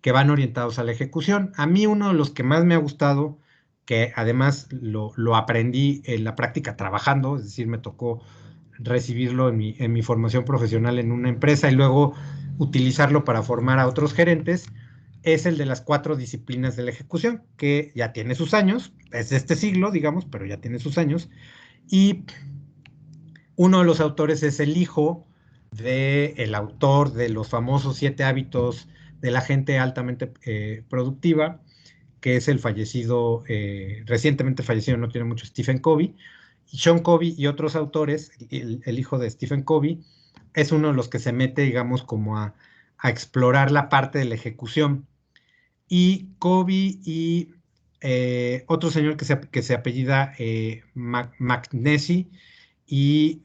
que van orientados a la ejecución. A mí uno de los que más me ha gustado, que además lo aprendí en la práctica trabajando, es decir, me tocó recibirlo en mi formación profesional en una empresa y luego utilizarlo para formar a otros gerentes, es el de las 4 disciplinas de la ejecución, que ya tiene sus años, es de este siglo, digamos, pero ya tiene sus años, y uno de los autores es el hijo del autor de los famosos 7 hábitos de la gente altamente productiva, que es el fallecido, recientemente fallecido, no tiene mucho, Stephen Covey. Y Sean Covey y otros autores, el hijo de Stephen Covey, es uno de los que se mete, digamos, como a explorar la parte de la ejecución. Y Covey y otro señor que se apellida McNessie y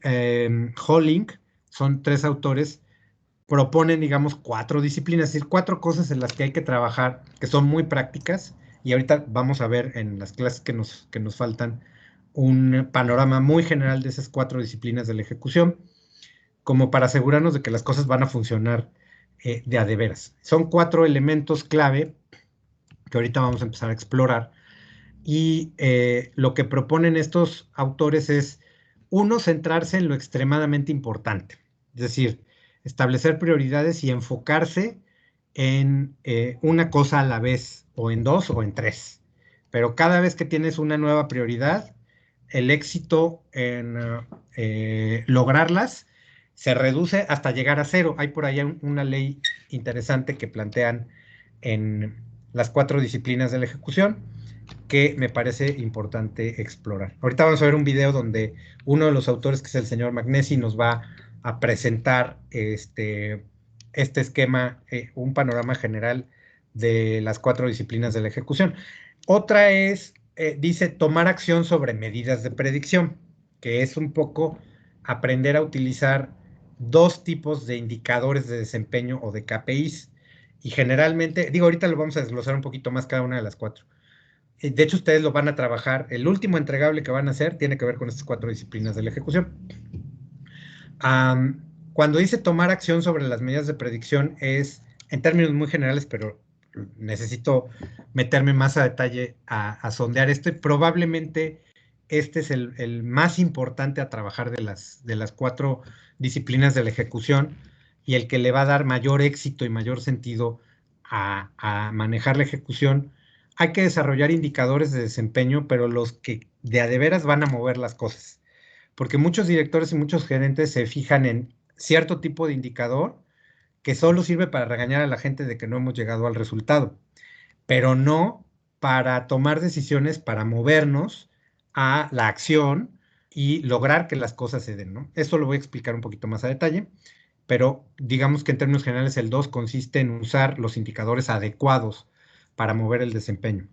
Holling, son 3 autores, proponen, digamos, 4 disciplinas, es decir, 4 cosas en las que hay que trabajar, que son muy prácticas, y ahorita vamos a ver en las clases que nos faltan un panorama muy general de esas 4 disciplinas de la ejecución, como para asegurarnos de que las cosas van a funcionar de a de veras. Son 4 elementos clave que ahorita vamos a empezar a explorar, y lo que proponen estos autores es, uno, centrarse en lo extremadamente importante, es decir, establecer prioridades y enfocarse en una cosa a la vez, o en 2 o en 3. Pero cada vez que tienes una nueva prioridad, el éxito en lograrlas se reduce hasta llegar a 0. Hay por ahí una ley interesante que plantean en las 4 disciplinas de la ejecución, que me parece importante explorar. Ahorita vamos a ver un video donde uno de los autores, que es el señor Magnesi, nos va a presentar este esquema, un panorama general de las 4 disciplinas de la ejecución. Otra es, dice, tomar acción sobre medidas de predicción, que es un poco aprender a utilizar 2 tipos de indicadores de desempeño o de KPIs, Y generalmente, digo, ahorita lo vamos a desglosar un poquito más cada una de las 4. De hecho, ustedes lo van a trabajar. El último entregable que van a hacer tiene que ver con estas 4 disciplinas de la ejecución. Cuando dice tomar acción sobre las medidas de predicción es en términos muy generales, pero necesito meterme más a detalle a sondear esto y probablemente este es el más importante a trabajar de las 4 disciplinas de la ejecución y el que le va a dar mayor éxito y mayor sentido a manejar la ejecución. Hay que desarrollar indicadores de desempeño, pero los que de a de veras van a mover las cosas. Porque muchos directores y muchos gerentes se fijan en cierto tipo de indicador que solo sirve para regañar a la gente de que no hemos llegado al resultado, pero no para tomar decisiones para movernos a la acción y lograr que las cosas se den, ¿no? Esto lo voy a explicar un poquito más a detalle, pero digamos que en términos generales el 2 consiste en usar los indicadores adecuados para mover el desempeño.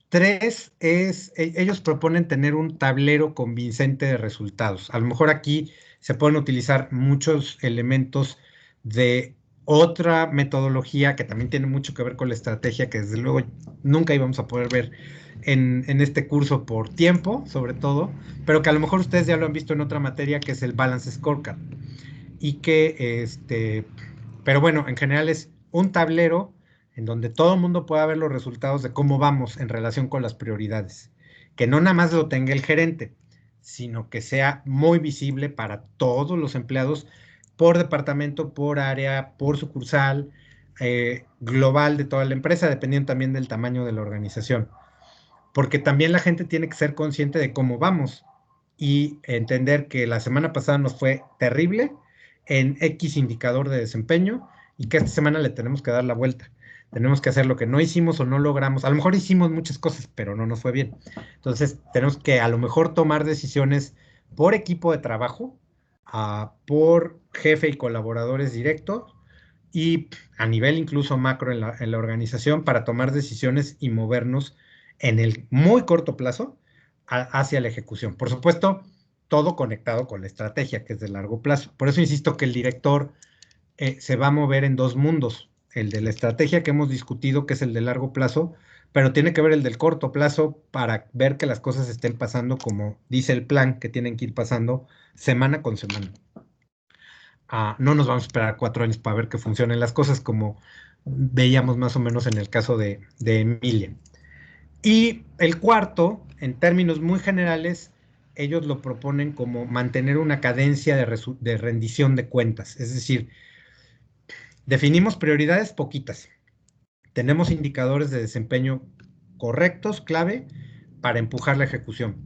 3 es, ellos proponen tener un tablero convincente de resultados. A lo mejor aquí se pueden utilizar muchos elementos de otra metodología que también tiene mucho que ver con la estrategia, que desde luego nunca íbamos a poder ver en este curso por tiempo, sobre todo, pero que a lo mejor ustedes ya lo han visto en otra materia, que es el Balance Scorecard. Y que, pero bueno, en general es un tablero en donde todo el mundo pueda ver los resultados de cómo vamos en relación con las prioridades. Que no nada más lo tenga el gerente, sino que sea muy visible para todos los empleados por departamento, por área, por sucursal, global de toda la empresa, dependiendo también del tamaño de la organización. Porque también la gente tiene que ser consciente de cómo vamos y entender que la semana pasada nos fue terrible en X indicador de desempeño y que esta semana le tenemos que dar la vuelta. Tenemos que hacer lo que no hicimos o no logramos. A lo mejor hicimos muchas cosas, pero no nos fue bien. Entonces, tenemos que a lo mejor tomar decisiones por equipo de trabajo, por jefe y colaboradores directos y a nivel incluso macro en la organización para tomar decisiones y movernos en el muy corto plazo hacia la ejecución. Por supuesto, todo conectado con la estrategia, que es de largo plazo. Por eso insisto que el director se va a mover en 2 mundos. El de la estrategia que hemos discutido, que es el de largo plazo, pero tiene que ver el del corto plazo para ver que las cosas estén pasando como dice el plan, que tienen que ir pasando semana con semana. No nos vamos a esperar 4 años para ver que funcionen las cosas, como veíamos más o menos en el caso de Emilia. Y el cuarto, en términos muy generales, ellos lo proponen como mantener una cadencia de rendición de cuentas. Es decir, definimos prioridades poquitas. Tenemos indicadores de desempeño correctos, clave, para empujar la ejecución.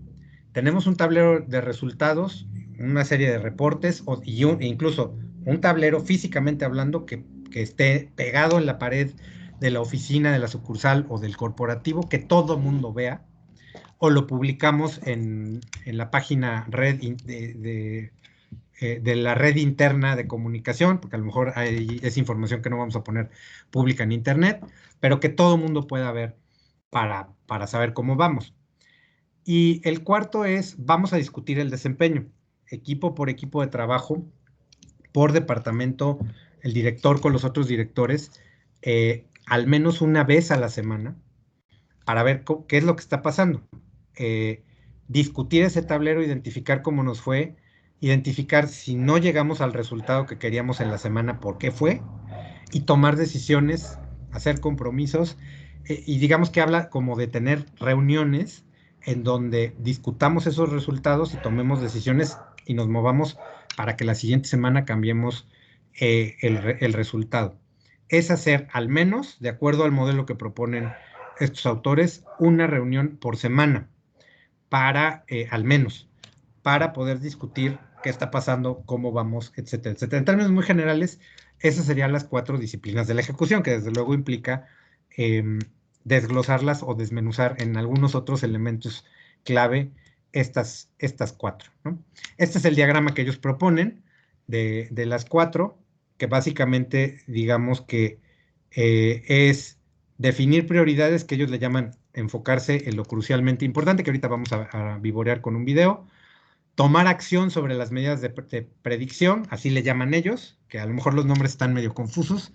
Tenemos un tablero de resultados, una serie de reportes e incluso un tablero físicamente hablando que esté pegado en la pared de la oficina, de la sucursal o del corporativo, que todo mundo vea, o lo publicamos en la página red de la red interna de comunicación, porque a lo mejor es información que no vamos a poner pública en internet, pero que todo mundo pueda ver para saber cómo vamos. Y el cuarto es, vamos a discutir el desempeño, equipo por equipo de trabajo, por departamento, el director con los otros directores, al menos una vez a la semana, para ver qué es lo que está pasando. Discutir ese tablero, identificar cómo nos fue, identificar si no llegamos al resultado que queríamos en la semana, por qué fue, y tomar decisiones, hacer compromisos, y digamos que habla como de tener reuniones en donde discutamos esos resultados y tomemos decisiones y nos movamos para que la siguiente semana cambiemos el resultado. Es hacer al menos, de acuerdo al modelo que proponen estos autores, una reunión por semana para, al menos, para poder discutir qué está pasando, cómo vamos, etcétera, etcétera. En términos muy generales, esas serían las 4 disciplinas de la ejecución, que desde luego implica desglosarlas o desmenuzar en algunos otros elementos clave estas 4, ¿no? Este es el diagrama que ellos proponen de las 4, que básicamente digamos que es definir prioridades que ellos le llaman enfocarse en lo crucialmente importante, que ahorita vamos a vivorear con un video. Tomar acción sobre las medidas de predicción, así le llaman ellos, que a lo mejor los nombres están medio confusos,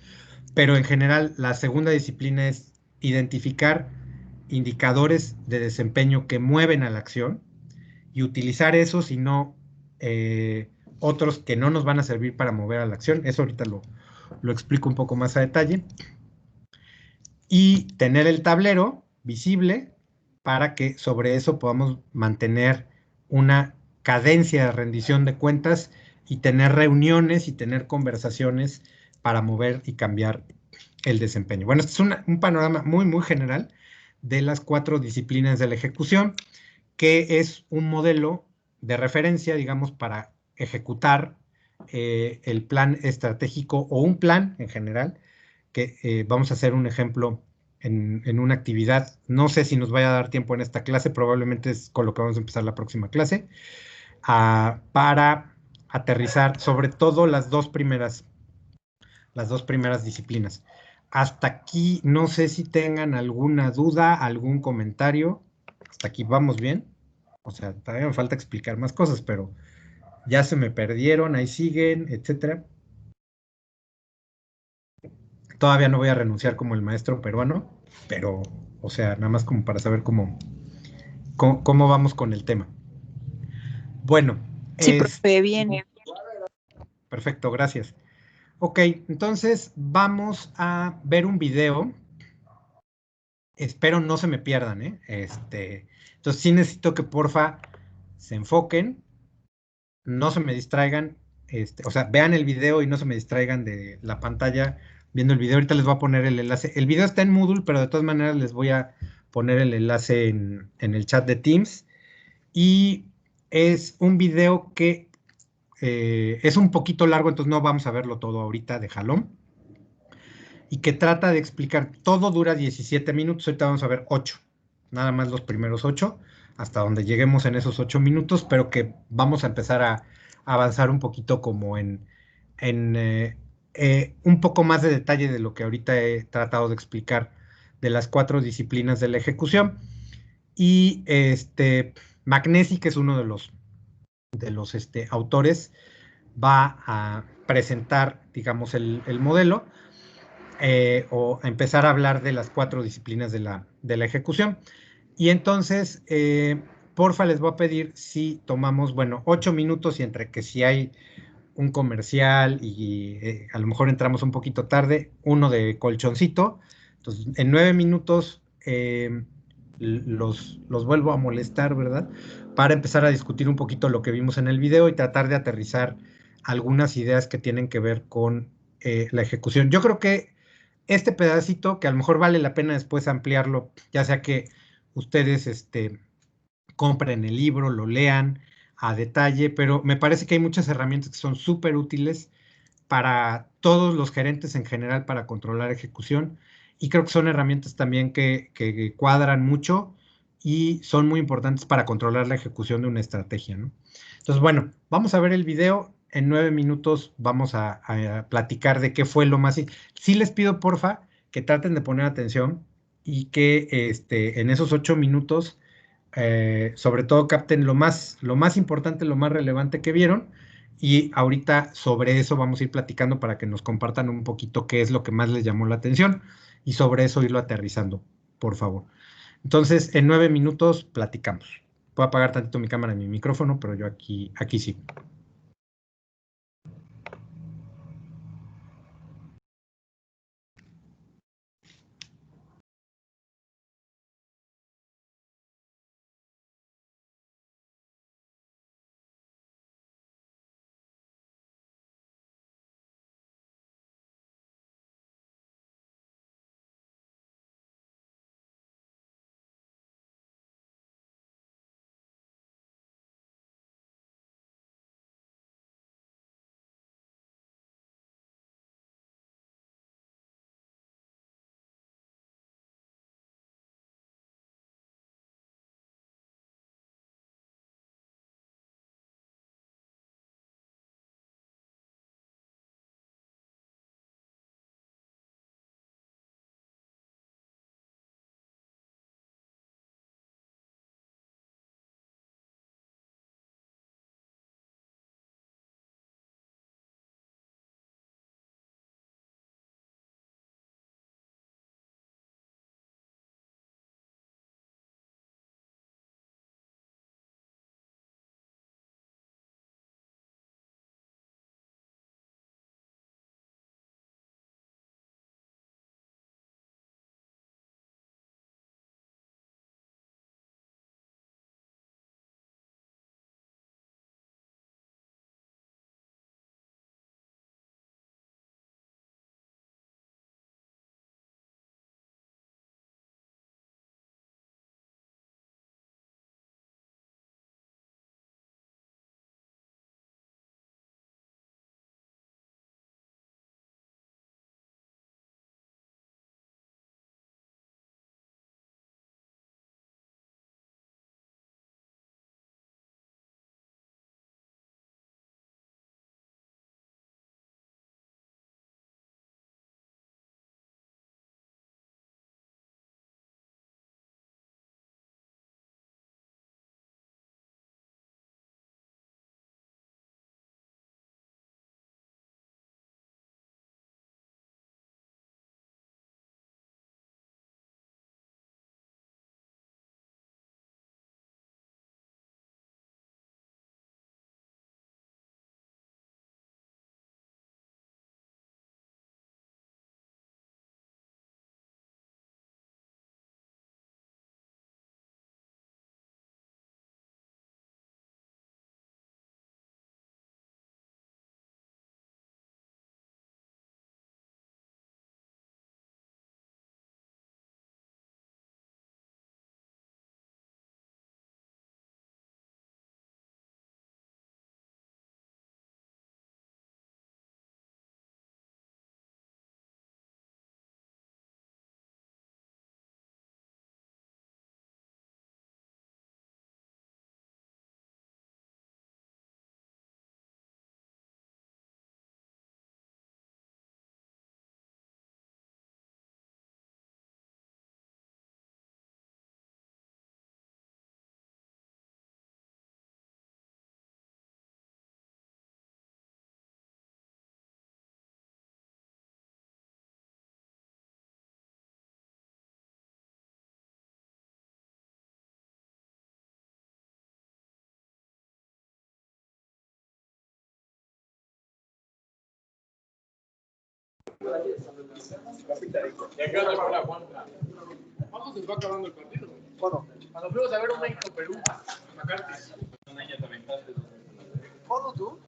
pero en general la segunda disciplina es identificar indicadores de desempeño que mueven a la acción y utilizar esos y no otros que no nos van a servir para mover a la acción. Eso ahorita lo explico un poco más a detalle. Y tener el tablero visible para que sobre eso podamos mantener una cadencia de rendición de cuentas y tener reuniones y tener conversaciones para mover y cambiar el desempeño. Bueno, este es un panorama muy, muy general de las 4 disciplinas de la ejecución, que es un modelo de referencia, digamos, para ejecutar el plan estratégico o un plan en general, que vamos a hacer un ejemplo en una actividad. No sé si nos vaya a dar tiempo en esta clase, probablemente es con lo que vamos a empezar la próxima clase, para aterrizar sobre todo las dos primeras disciplinas. Hasta aquí, no sé si tengan alguna duda, algún comentario. Hasta aquí vamos bien. O sea, todavía me falta explicar más cosas, pero ya se me perdieron, ahí siguen, etcétera. Todavía no voy a renunciar como el maestro peruano, pero, o sea, nada más como para saber cómo vamos con el tema. Bueno, Sí, profe, bien. perfecto, gracias. Ok, entonces vamos a ver un video. Espero no se me pierdan, ¿eh? Entonces sí necesito que porfa se enfoquen, no se me distraigan, o sea, vean el video y no se me distraigan de la pantalla viendo el video. Ahorita les voy a poner el enlace. El video está en Moodle, pero de todas maneras les voy a poner el enlace en el chat de Teams. Y es un video que es un poquito largo, entonces no vamos a verlo todo ahorita de jalón. Y que trata de explicar, todo dura 17 minutos, ahorita vamos a ver 8, nada más los primeros 8, hasta donde lleguemos en esos 8 minutos, pero que vamos a empezar a avanzar un poquito como en un poco más de detalle de lo que ahorita he tratado de explicar de las 4 disciplinas de la ejecución. Y Magnesi, que es uno de los autores, va a presentar, digamos, el modelo o a empezar a hablar de las 4 disciplinas de la ejecución. Y entonces, porfa, les voy a pedir si tomamos, bueno, 8 minutos y entre que si hay un comercial y a lo mejor entramos un poquito tarde, uno de colchoncito. Entonces, en 9 minutos los vuelvo a molestar, ¿verdad? Para empezar a discutir un poquito lo que vimos en el video y tratar de aterrizar algunas ideas que tienen que ver con la ejecución. Yo creo que este pedacito, que a lo mejor vale la pena después ampliarlo, ya sea que ustedes compren el libro, lo lean a detalle, pero me parece que hay muchas herramientas que son súper útiles para todos los gerentes en general para controlar ejecución y creo que son herramientas también que cuadran mucho y son muy importantes para controlar la ejecución de una estrategia, ¿no? Entonces, bueno, vamos a ver el video. En 9 minutos vamos a platicar de qué fue lo más. Sí les pido, porfa, que traten de poner atención y que en esos 8 minutos, sobre todo capten lo más importante, lo más relevante que vieron. Y ahorita sobre eso vamos a ir platicando para que nos compartan un poquito qué es lo que más les llamó la atención y sobre eso irlo aterrizando, por favor. Entonces, en 9 minutos platicamos. Puedo apagar tantito mi cámara y mi micrófono, pero yo aquí sí. Vamos, se va acabando el partido. Bueno, cuando fuimos a ver un México-Perú, ¿cuándo tú?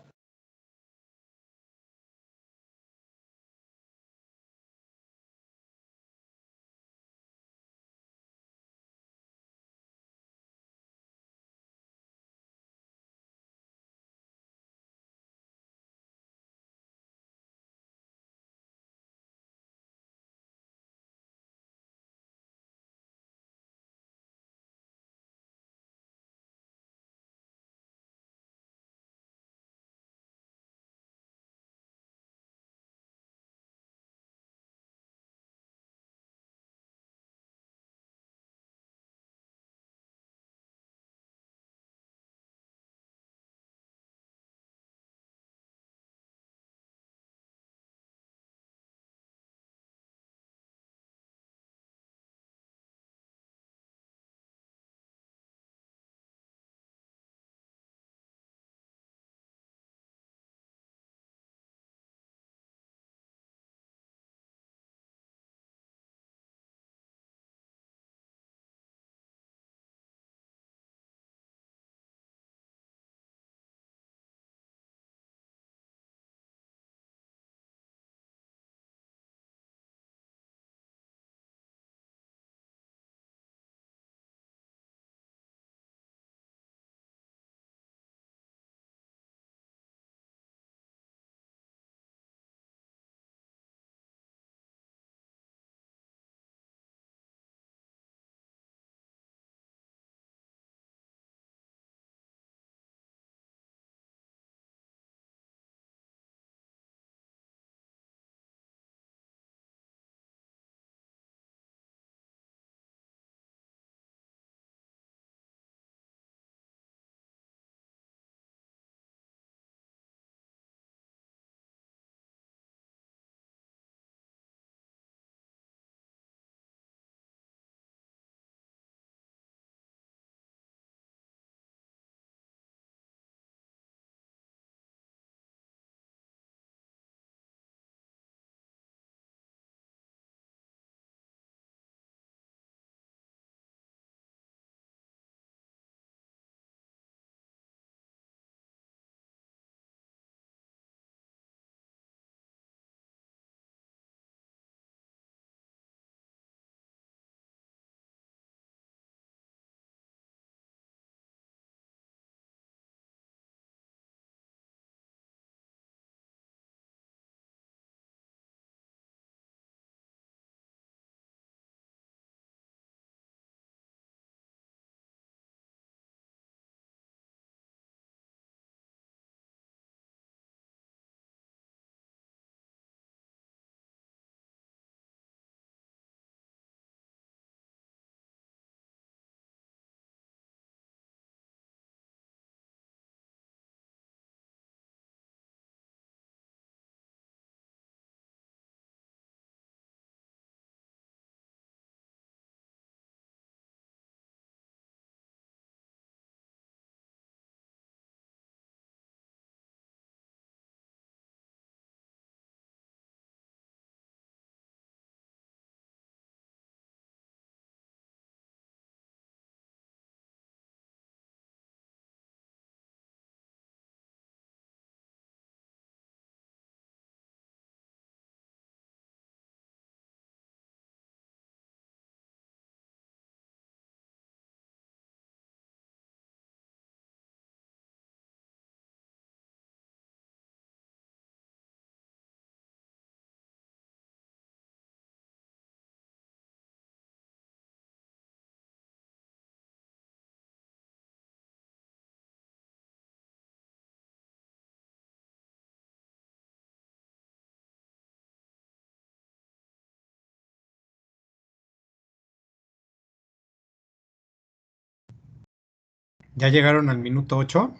¿Ya llegaron al minuto 8?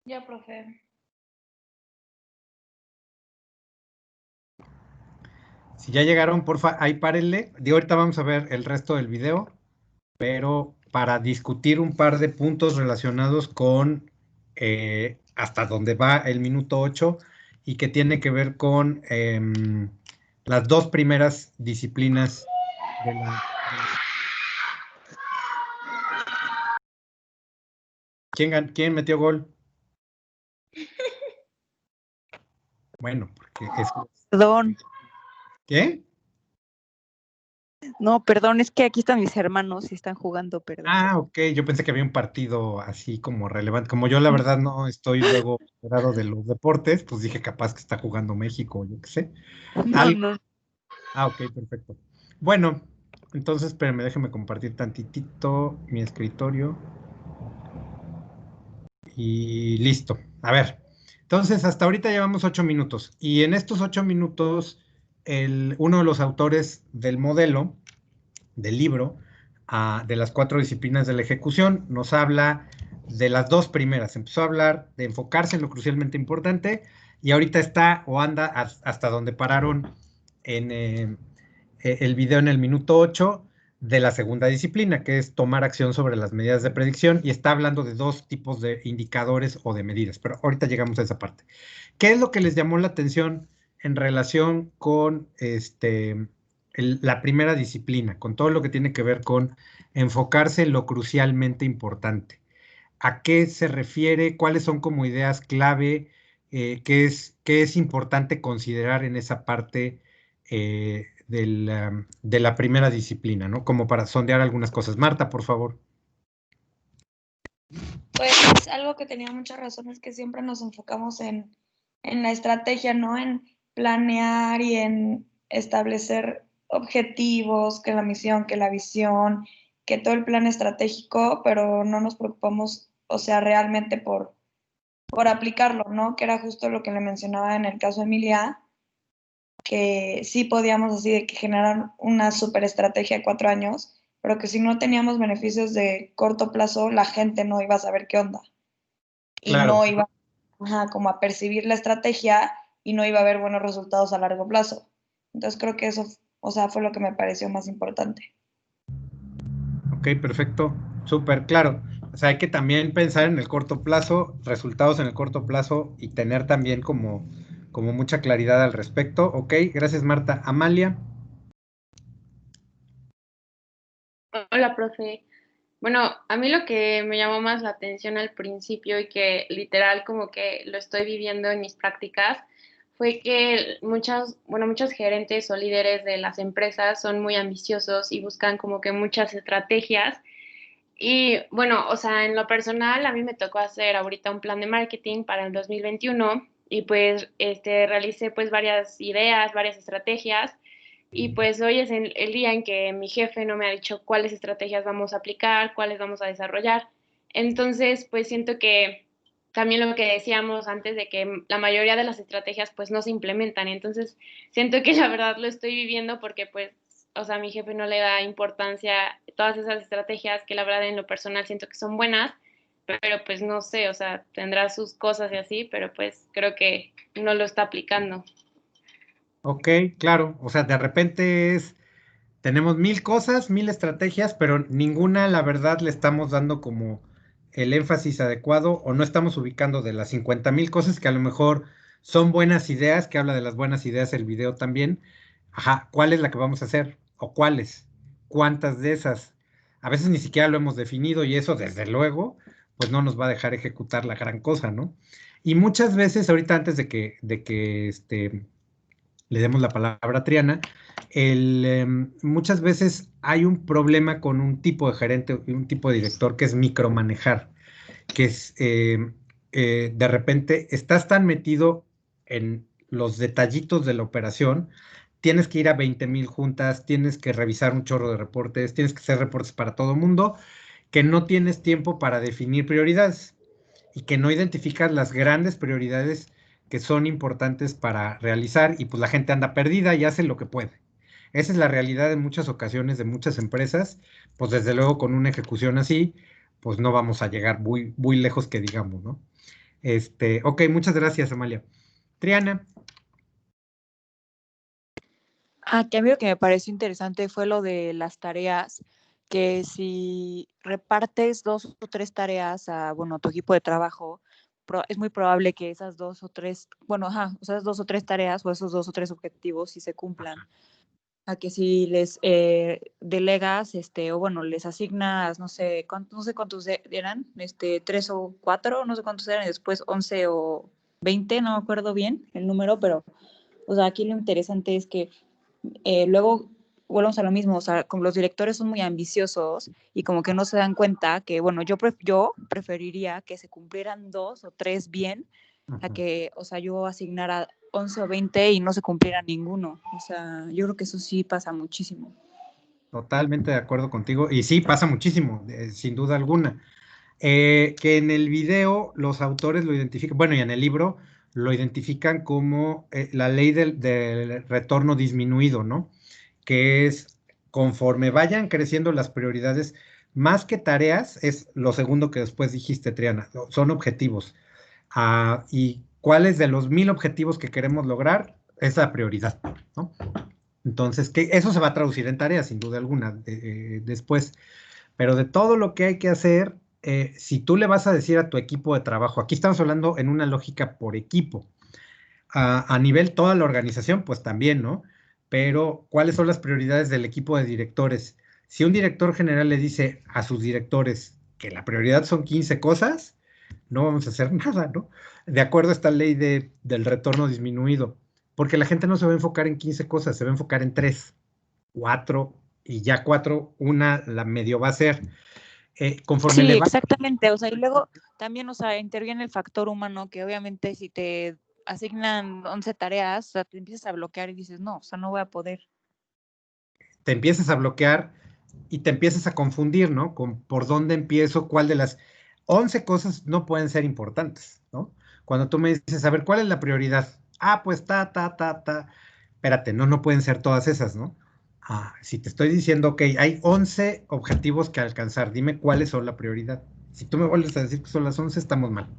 Ya, profe. Si ya llegaron, porfa, ahí párenle. De ahorita vamos a ver el resto del video, pero para discutir un par de puntos relacionados con hasta donde va el minuto 8 y que tiene que ver con las dos primeras disciplinas de la... ¿Quién metió gol? Bueno, porque es... Perdón, ¿Qué? no, perdón, es que aquí están mis hermanos y están jugando, perdón. Ah, ok, yo pensé que había un partido así como relevante. Como yo la verdad no estoy luego enterado de los deportes, pues dije capaz que está jugando México, yo qué sé. No, no. Ah, ok, perfecto. Bueno, entonces, espérenme, déjenme compartir tantitito mi escritorio y listo. A ver, entonces hasta ahorita llevamos 8 minutos y en estos 8 minutos, uno de los autores del modelo, del libro, de las 4 disciplinas de la ejecución, nos habla de las dos primeras. Empezó a hablar de enfocarse en lo crucialmente importante y ahorita está o anda hasta donde pararon en el video en el minuto 8 de la segunda disciplina, que es tomar acción sobre las medidas de predicción, y está hablando de dos tipos de indicadores o de medidas, pero ahorita llegamos a esa parte. ¿Qué es lo que les llamó la atención en relación con la primera disciplina, con todo lo que tiene que ver con enfocarse en lo crucialmente importante? ¿A qué se refiere? ¿Cuáles son como ideas clave? ¿Qué es importante considerar en esa parte de la primera disciplina, ¿no? Como para sondear algunas cosas. Marta, por favor. Pues algo que tenía mucha razón es que siempre nos enfocamos en la estrategia, ¿no? En planear y en establecer objetivos, que la misión, que la visión, que todo el plan estratégico, pero no nos preocupamos, o sea, realmente por aplicarlo, ¿no? Que era justo lo que le mencionaba en el caso de Emilia, que sí podíamos así de que generar una super estrategia de 4 años, pero que si no teníamos beneficios de corto plazo, la gente no iba a saber qué onda y Claro. no iba como a percibir la estrategia y no iba a haber buenos resultados a largo plazo. Entonces creo que eso, o sea, fue lo que me pareció más importante. Ok, perfecto. Súper claro. O sea, hay que también pensar en el corto plazo, resultados en el corto plazo y tener también como mucha claridad al respecto. Ok, gracias Marta. Amalia. Hola, profe. Bueno, a mí lo que me llamó más la atención al principio y que literal como que lo estoy viviendo en mis prácticas fue que muchos gerentes o líderes de las empresas son muy ambiciosos y buscan como que muchas estrategias. Y bueno, o sea, en lo personal a mí me tocó hacer ahorita un plan de marketing para el 2021 y pues realicé pues varias ideas, varias estrategias. Y pues hoy es el día en que mi jefe no me ha dicho cuáles estrategias vamos a aplicar, cuáles vamos a desarrollar. Entonces, pues siento que también lo que decíamos antes de que la mayoría de las estrategias pues no se implementan. Entonces, siento que la verdad lo estoy viviendo porque pues, o sea, mi jefe no le da importancia a todas esas estrategias que la verdad en lo personal siento que son buenas, pero pues no sé, o sea, tendrá sus cosas y así, pero pues creo que no lo está aplicando. Ok, claro. O sea, de repente tenemos 1000 cosas, 1000 estrategias, pero ninguna, la verdad, le estamos dando como el énfasis adecuado o no estamos ubicando de las 50,000 cosas que a lo mejor son buenas ideas, que habla de las buenas ideas el video también. Ajá, ¿cuál es la que vamos a hacer? ¿O cuáles? ¿Cuántas de esas? A veces ni siquiera lo hemos definido y eso, desde luego, pues no nos va a dejar ejecutar la gran cosa, ¿no? Y muchas veces, ahorita antes de que le demos la palabra a Triana, muchas veces hay un problema con un tipo de gerente y un tipo de director que es micromanejar, que es de repente estás tan metido en los detallitos de la operación, tienes que ir a 20,000 juntas, tienes que revisar un chorro de reportes, tienes que hacer reportes para todo el mundo, que no tienes tiempo para definir prioridades y que no identificas las grandes prioridades que son importantes para realizar y pues la gente anda perdida y hace lo que puede. Esa es la realidad en muchas ocasiones de muchas empresas, pues desde luego con una ejecución así, pues no vamos a llegar muy, muy lejos que digamos, ¿no? Ok, muchas gracias, Amalia. Triana. Que a mí lo que me pareció interesante fue lo de las tareas, que si repartes 2 o 3 tareas a, bueno, a tu equipo de trabajo, es muy probable que esas 2 o 3, bueno, ajá, o sea, esas 2 o 3 tareas o esos 2 o 3 objetivos sí se cumplan. A que si les delegas, o bueno, les asignas, no sé cuántos eran, 3 o 4, no sé cuántos eran, y después 11 o 20, no me acuerdo bien el número, pero, o sea, aquí lo interesante es que luego volvemos a lo mismo, o sea, como los directores son muy ambiciosos y como que no se dan cuenta que, bueno, yo preferiría que se cumplieran 2 o 3 bien, a que, o sea, yo asignara 11 o 20 y no se cumpliera ninguno. O sea, yo creo que eso sí pasa muchísimo. Totalmente de acuerdo contigo. Y sí, pasa muchísimo, sin duda alguna. Que en el video los autores lo identifican, bueno, y en el libro lo identifican como la ley del retorno disminuido, ¿no? Que es conforme vayan creciendo las prioridades, más que tareas, es lo segundo que después dijiste, Triana, son objetivos. Y cuáles de los 1000 objetivos que queremos lograr es la prioridad, ¿no? Entonces, que eso se va a traducir en tareas, sin duda alguna, después. Pero de todo lo que hay que hacer, si tú le vas a decir a tu equipo de trabajo, aquí estamos hablando en una lógica por equipo, a nivel toda la organización, pues también, ¿no? Pero, ¿cuáles son las prioridades del equipo de directores? Si un director general le dice a sus directores que la prioridad son 15 cosas, no vamos a hacer nada, ¿no? De acuerdo a esta ley del retorno disminuido, porque la gente no se va a enfocar en 15 cosas, se va a enfocar en 3, 4, y ya 4, una la medio va a ser. Conforme Sí, le va. exactamente. O sea, y luego también, o sea, interviene el factor humano, que obviamente si te asignan 11 tareas, o sea, te empiezas a bloquear y dices, no, o sea, no voy a poder. Te empiezas a bloquear y te empiezas a confundir, ¿no? Con por dónde empiezo, cuál de las 11 cosas no pueden ser importantes, ¿no? Cuando tú me dices, a ver, ¿cuál es la prioridad? Pues ta. Espérate, no pueden ser todas esas, ¿no? Si te estoy diciendo, ok, hay 11 objetivos que alcanzar, dime cuáles son la prioridad. Si tú me vuelves a decir que son las 11, estamos mal.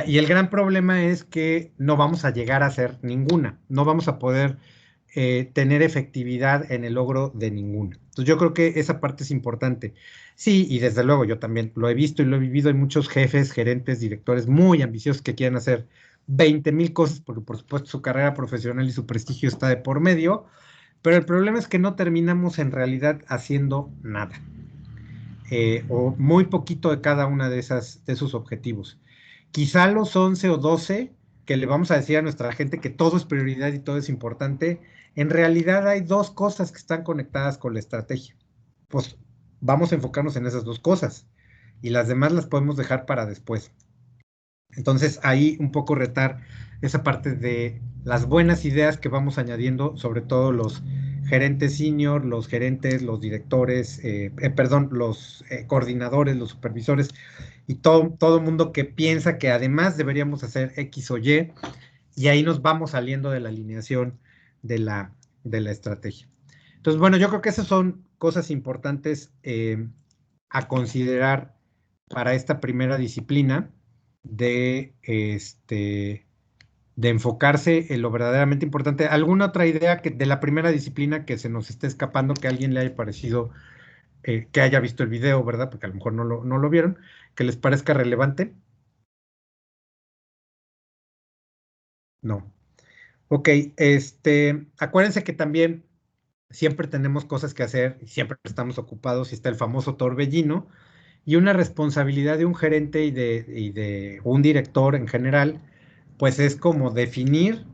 Y el gran problema es que no vamos a llegar a hacer ninguna, no vamos a poder tener efectividad en el logro de ninguna. Entonces yo creo que esa parte es importante. Sí, y desde luego yo también lo he visto y lo he vivido. Hay muchos jefes, gerentes, directores muy ambiciosos que quieren hacer 20,000 cosas, porque por supuesto su carrera profesional y su prestigio está de por medio, pero el problema es que no terminamos en realidad haciendo nada, o muy poquito de cada una de esos objetivos. Quizá los 11 o 12 que le vamos a decir a nuestra gente que todo es prioridad y todo es importante, en realidad hay 2 cosas que están conectadas con la estrategia. Pues vamos a enfocarnos en esas 2 cosas y las demás las podemos dejar para después. Entonces ahí un poco retar esa parte de las buenas ideas que vamos añadiendo, sobre todo los gerentes senior, los gerentes, los directores, los coordinadores, los supervisores y todo mundo que piensa que además deberíamos hacer X o y ahí nos vamos saliendo de la alineación de la estrategia. Entonces, bueno, yo creo que esas son cosas importantes a considerar para esta primera disciplina de enfocarse en lo verdaderamente importante. ¿Alguna otra idea de la primera disciplina que se nos esté escapando, que a alguien le haya parecido, que haya visto el video, ¿verdad? Porque a lo mejor no lo vieron, que les parezca relevante? No. Ok, acuérdense que también siempre tenemos cosas que hacer, y siempre estamos ocupados, y está el famoso torbellino, y una responsabilidad de un gerente y de un director en general, pues es como definir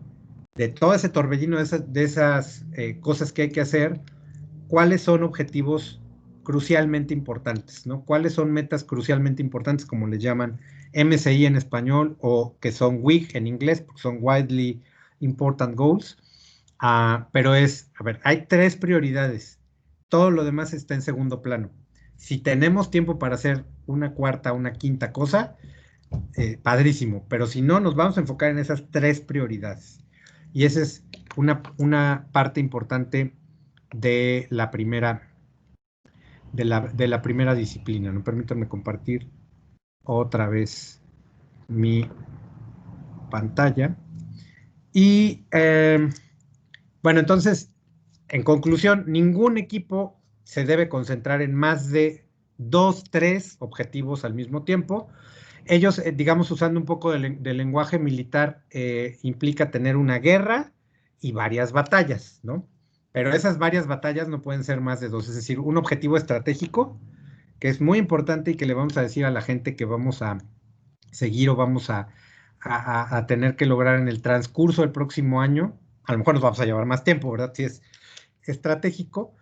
de todo ese torbellino, de esas cosas que hay que hacer, cuáles son objetivos crucialmente importantes, ¿no? ¿Cuáles son metas crucialmente importantes, como les llaman MSI en español, o que son WIG en inglés, porque son Widely Important Goals? Pero a ver, hay 3 prioridades. Todo lo demás está en segundo plano. Si tenemos tiempo para hacer una cuarta, una quinta cosa, padrísimo. Pero si no, nos vamos a enfocar en esas 3 prioridades. Y esa es una parte importante de la primera, de la primera disciplina. No, permítanme compartir otra vez mi pantalla. Y bueno, entonces, en conclusión, ningún equipo se debe concentrar en más de 2, 3 objetivos al mismo tiempo. Ellos, digamos, usando un poco del lenguaje militar, implica tener una guerra y varias batallas, ¿no? Pero esas varias batallas no pueden ser más de dos, es decir, un objetivo estratégico que es muy importante y que le vamos a decir a la gente que vamos a seguir o vamos a tener que lograr en el transcurso del próximo año. A lo mejor nos vamos a llevar más tiempo, ¿verdad? Si es estratégico,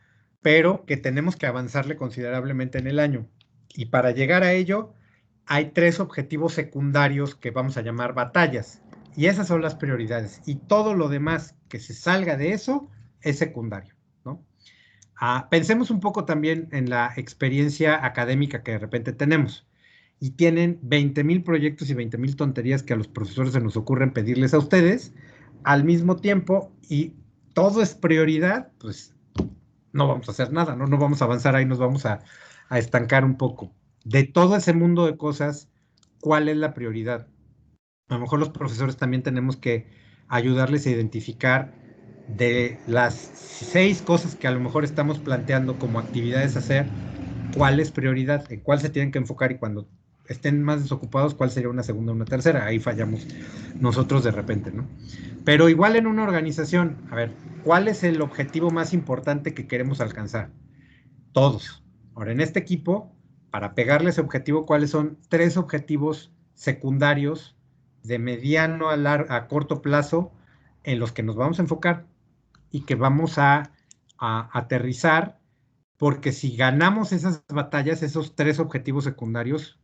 pero que tenemos que avanzarle considerablemente en el año. Y para llegar a ello, hay 3 objetivos secundarios que vamos a llamar batallas. Y esas son las prioridades. Y todo lo demás que se salga de eso es secundario, ¿no? Pensemos un poco también en la experiencia académica que de repente tenemos. Y tienen 20,000 proyectos y 20,000 tonterías que a los profesores se nos ocurren pedirles a ustedes al mismo tiempo, y todo es prioridad, pues no vamos a hacer nada, ¿no? No vamos a avanzar ahí, nos vamos a estancar un poco. De todo ese mundo de cosas, ¿cuál es la prioridad? A lo mejor los profesores también tenemos que ayudarles a identificar de las 6 cosas que a lo mejor estamos planteando como actividades a hacer, cuál es prioridad, en cuál se tienen que enfocar, y cuando estén más desocupados, cuál sería una segunda o una tercera. Ahí fallamos nosotros de repente, ¿no? Pero igual en una organización, a ver, ¿cuál es el objetivo más importante que queremos alcanzar? Todos. Ahora, en este equipo, para pegarle ese objetivo, ¿cuáles son 3 objetivos secundarios de mediano a corto plazo en los que nos vamos a enfocar y que vamos a aterrizar? Porque si ganamos esas batallas, esos 3 objetivos secundarios,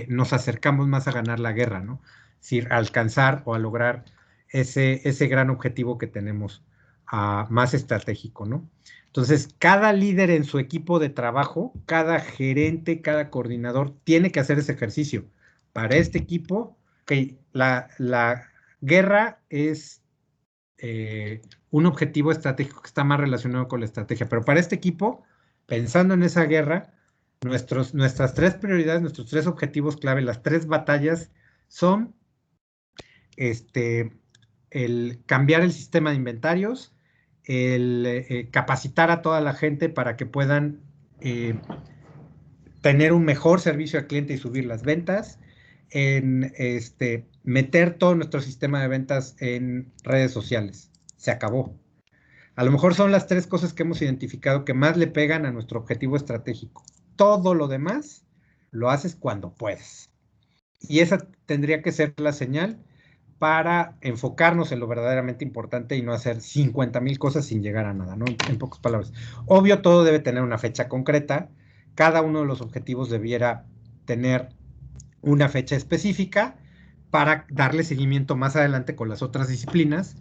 nos acercamos más a ganar la guerra, ¿no? Es decir, a alcanzar o a lograr ese gran objetivo que tenemos más estratégico, ¿no? Entonces, cada líder en su equipo de trabajo, cada gerente, cada coordinador, tiene que hacer ese ejercicio. Para este equipo, okay, la guerra es un objetivo estratégico que está más relacionado con la estrategia, pero para este equipo, pensando en esa guerra, nuestras 3 prioridades, nuestros 3 objetivos clave, las 3 batallas son el cambiar el sistema de inventarios, el capacitar a toda la gente para que puedan tener un mejor servicio al cliente y subir las ventas, en meter todo nuestro sistema de ventas en redes sociales. Se acabó. A lo mejor son las 3 cosas que hemos identificado que más le pegan a nuestro objetivo estratégico. Todo lo demás lo haces cuando puedes. Y esa tendría que ser la señal para enfocarnos en lo verdaderamente importante y no hacer 50,000 cosas sin llegar a nada, ¿no? En pocas palabras. Obvio, todo debe tener una fecha concreta. Cada uno de los objetivos debiera tener una fecha específica para darle seguimiento más adelante con las otras disciplinas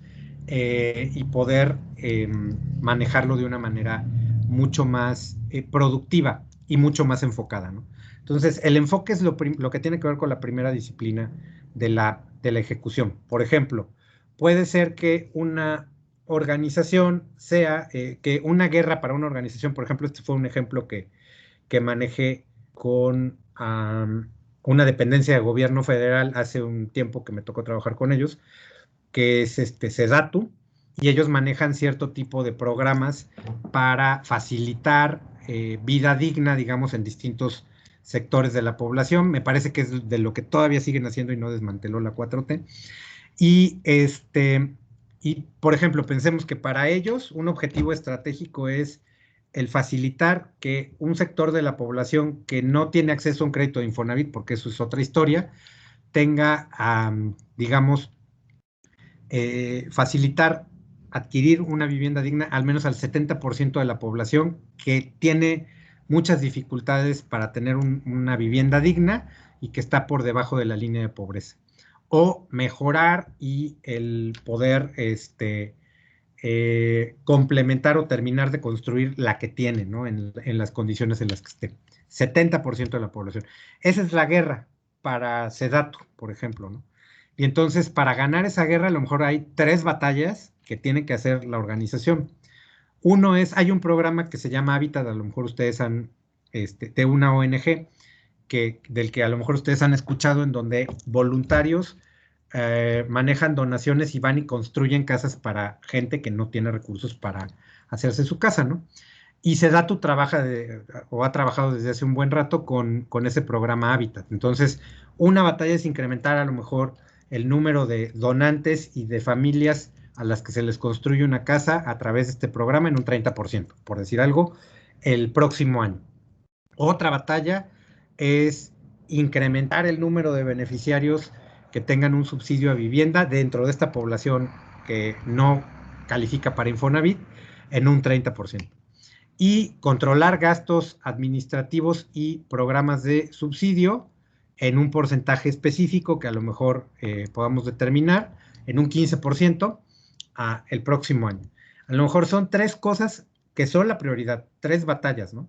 y poder manejarlo de una manera mucho más productiva y mucho más enfocada, ¿no? Entonces, el enfoque es lo que tiene que ver con la primera disciplina de la ejecución. Por ejemplo, puede ser que una organización sea, que una guerra para una organización, por ejemplo, este fue un ejemplo que manejé con una dependencia de gobierno federal hace un tiempo que me tocó trabajar con ellos, que es SEDATU, y ellos manejan cierto tipo de programas para facilitar vida digna, digamos, en distintos sectores de la población. Me parece que es de lo que todavía siguen haciendo y no desmanteló la 4T. Y, por ejemplo, pensemos que para ellos un objetivo estratégico es el facilitar que un sector de la población que no tiene acceso a un crédito de Infonavit, porque eso es otra historia, tenga, digamos, facilitar adquirir una vivienda digna al menos al 70% de la población que tiene muchas dificultades para tener una vivienda digna y que está por debajo de la línea de pobreza. O mejorar y el poder complementar o terminar de construir la que tiene, ¿no? En las condiciones en las que esté. 70% de la población. Esa es la guerra para SEDATU, por ejemplo, ¿no? Y entonces, para ganar esa guerra, a lo mejor hay 3 batallas que tiene que hacer la organización. Uno es, hay un programa que se llama Hábitat, a lo mejor ustedes han, de una ONG, del que a lo mejor ustedes han escuchado, en donde voluntarios manejan donaciones y van y construyen casas para gente que no tiene recursos para hacerse su casa, ¿no? Y SEDATU trabaja o ha trabajado desde hace un buen rato con ese programa Hábitat. Entonces, Una batalla es incrementar a lo mejor el número de donantes y de familias a las que se les construye una casa a través de este programa en un 30%, por decir algo, el próximo año. Otra batalla es incrementar el número de beneficiarios que tengan un subsidio a vivienda dentro de esta población que no califica para Infonavit en un 30%. Y controlar gastos administrativos y programas de subsidio en un porcentaje específico que a lo mejor podamos determinar en un 15% el próximo año. A lo mejor son 3 cosas que son la prioridad, 3 batallas, ¿no?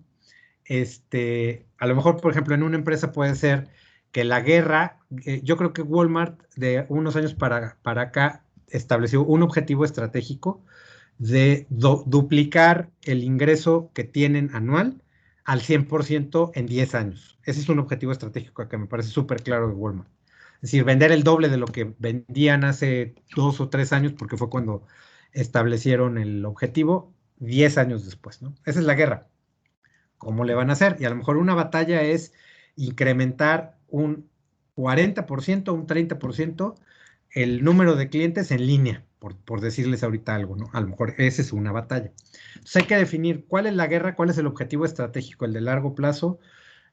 A lo mejor, por ejemplo, en una empresa puede ser que la guerra, yo creo que Walmart de unos años para acá estableció un objetivo estratégico de duplicar el ingreso que tienen anual al 100% en 10 años. Ese es un objetivo estratégico que me parece súper claro de Walmart. Es decir, vender el doble de lo que vendían hace 2 o 3 años, porque fue cuando establecieron el objetivo, 10 años después, ¿no? Esa es la guerra. ¿Cómo le van a hacer? Y a lo mejor una batalla es incrementar un 40%, un 30% el número de clientes en línea, por decirles ahorita algo, ¿no? A lo mejor esa es una batalla. Entonces hay que definir cuál es la guerra, cuál es el objetivo estratégico, el de largo plazo,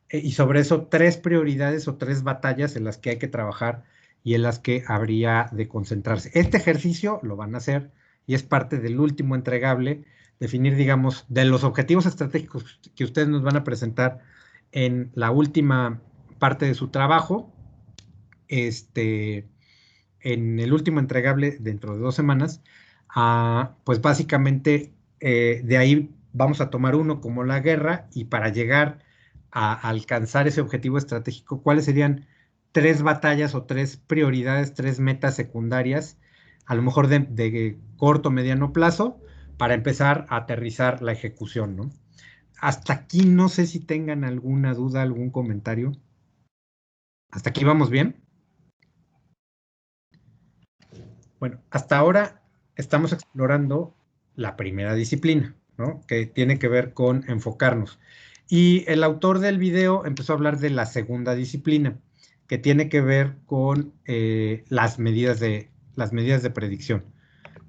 y sobre eso 3 prioridades o 3 batallas en las que hay que trabajar y en las que habría de concentrarse. Este ejercicio lo van a hacer y es parte del último entregable, definir, digamos, de los objetivos estratégicos que ustedes nos van a presentar en la última parte de su trabajo, en el último entregable dentro de 2 semanas, pues básicamente de ahí vamos a tomar uno como la guerra y para llegar a alcanzar ese objetivo estratégico, ¿cuáles serían 3 batallas o 3 prioridades, 3 metas secundarias, a lo mejor de corto, mediano plazo, para empezar a aterrizar la ejecución, ¿no? Hasta aquí no sé si tengan alguna duda, algún comentario. ¿Hasta aquí vamos bien? Bueno, hasta ahora estamos explorando la primera disciplina, ¿no? Que tiene que ver con enfocarnos. Y el autor del video empezó a hablar de la segunda disciplina, que tiene que ver con las medidas de predicción.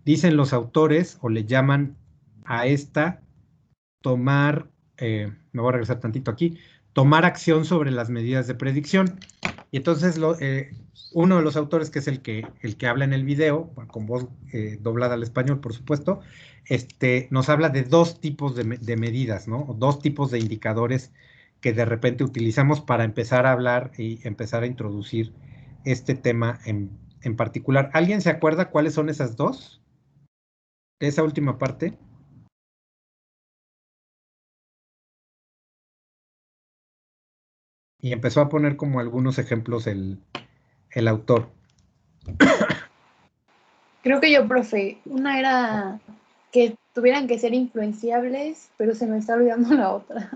Dicen los autores, o le llaman a esta tomar, me voy a regresar tantito aquí, tomar acción sobre las medidas de predicción. Y entonces uno de los autores, que es el que habla en el video, con voz doblada al español, por supuesto, nos habla de 2 tipos de medidas, ¿no? O 2 tipos de indicadores que de repente utilizamos para empezar a hablar y empezar a introducir este tema en particular. ¿Alguien se acuerda cuáles son esas 2? Esa última parte. Y empezó a poner como algunos ejemplos el autor. Creo que yo, profe, una era que tuvieran que ser influenciables, pero se me está olvidando la otra.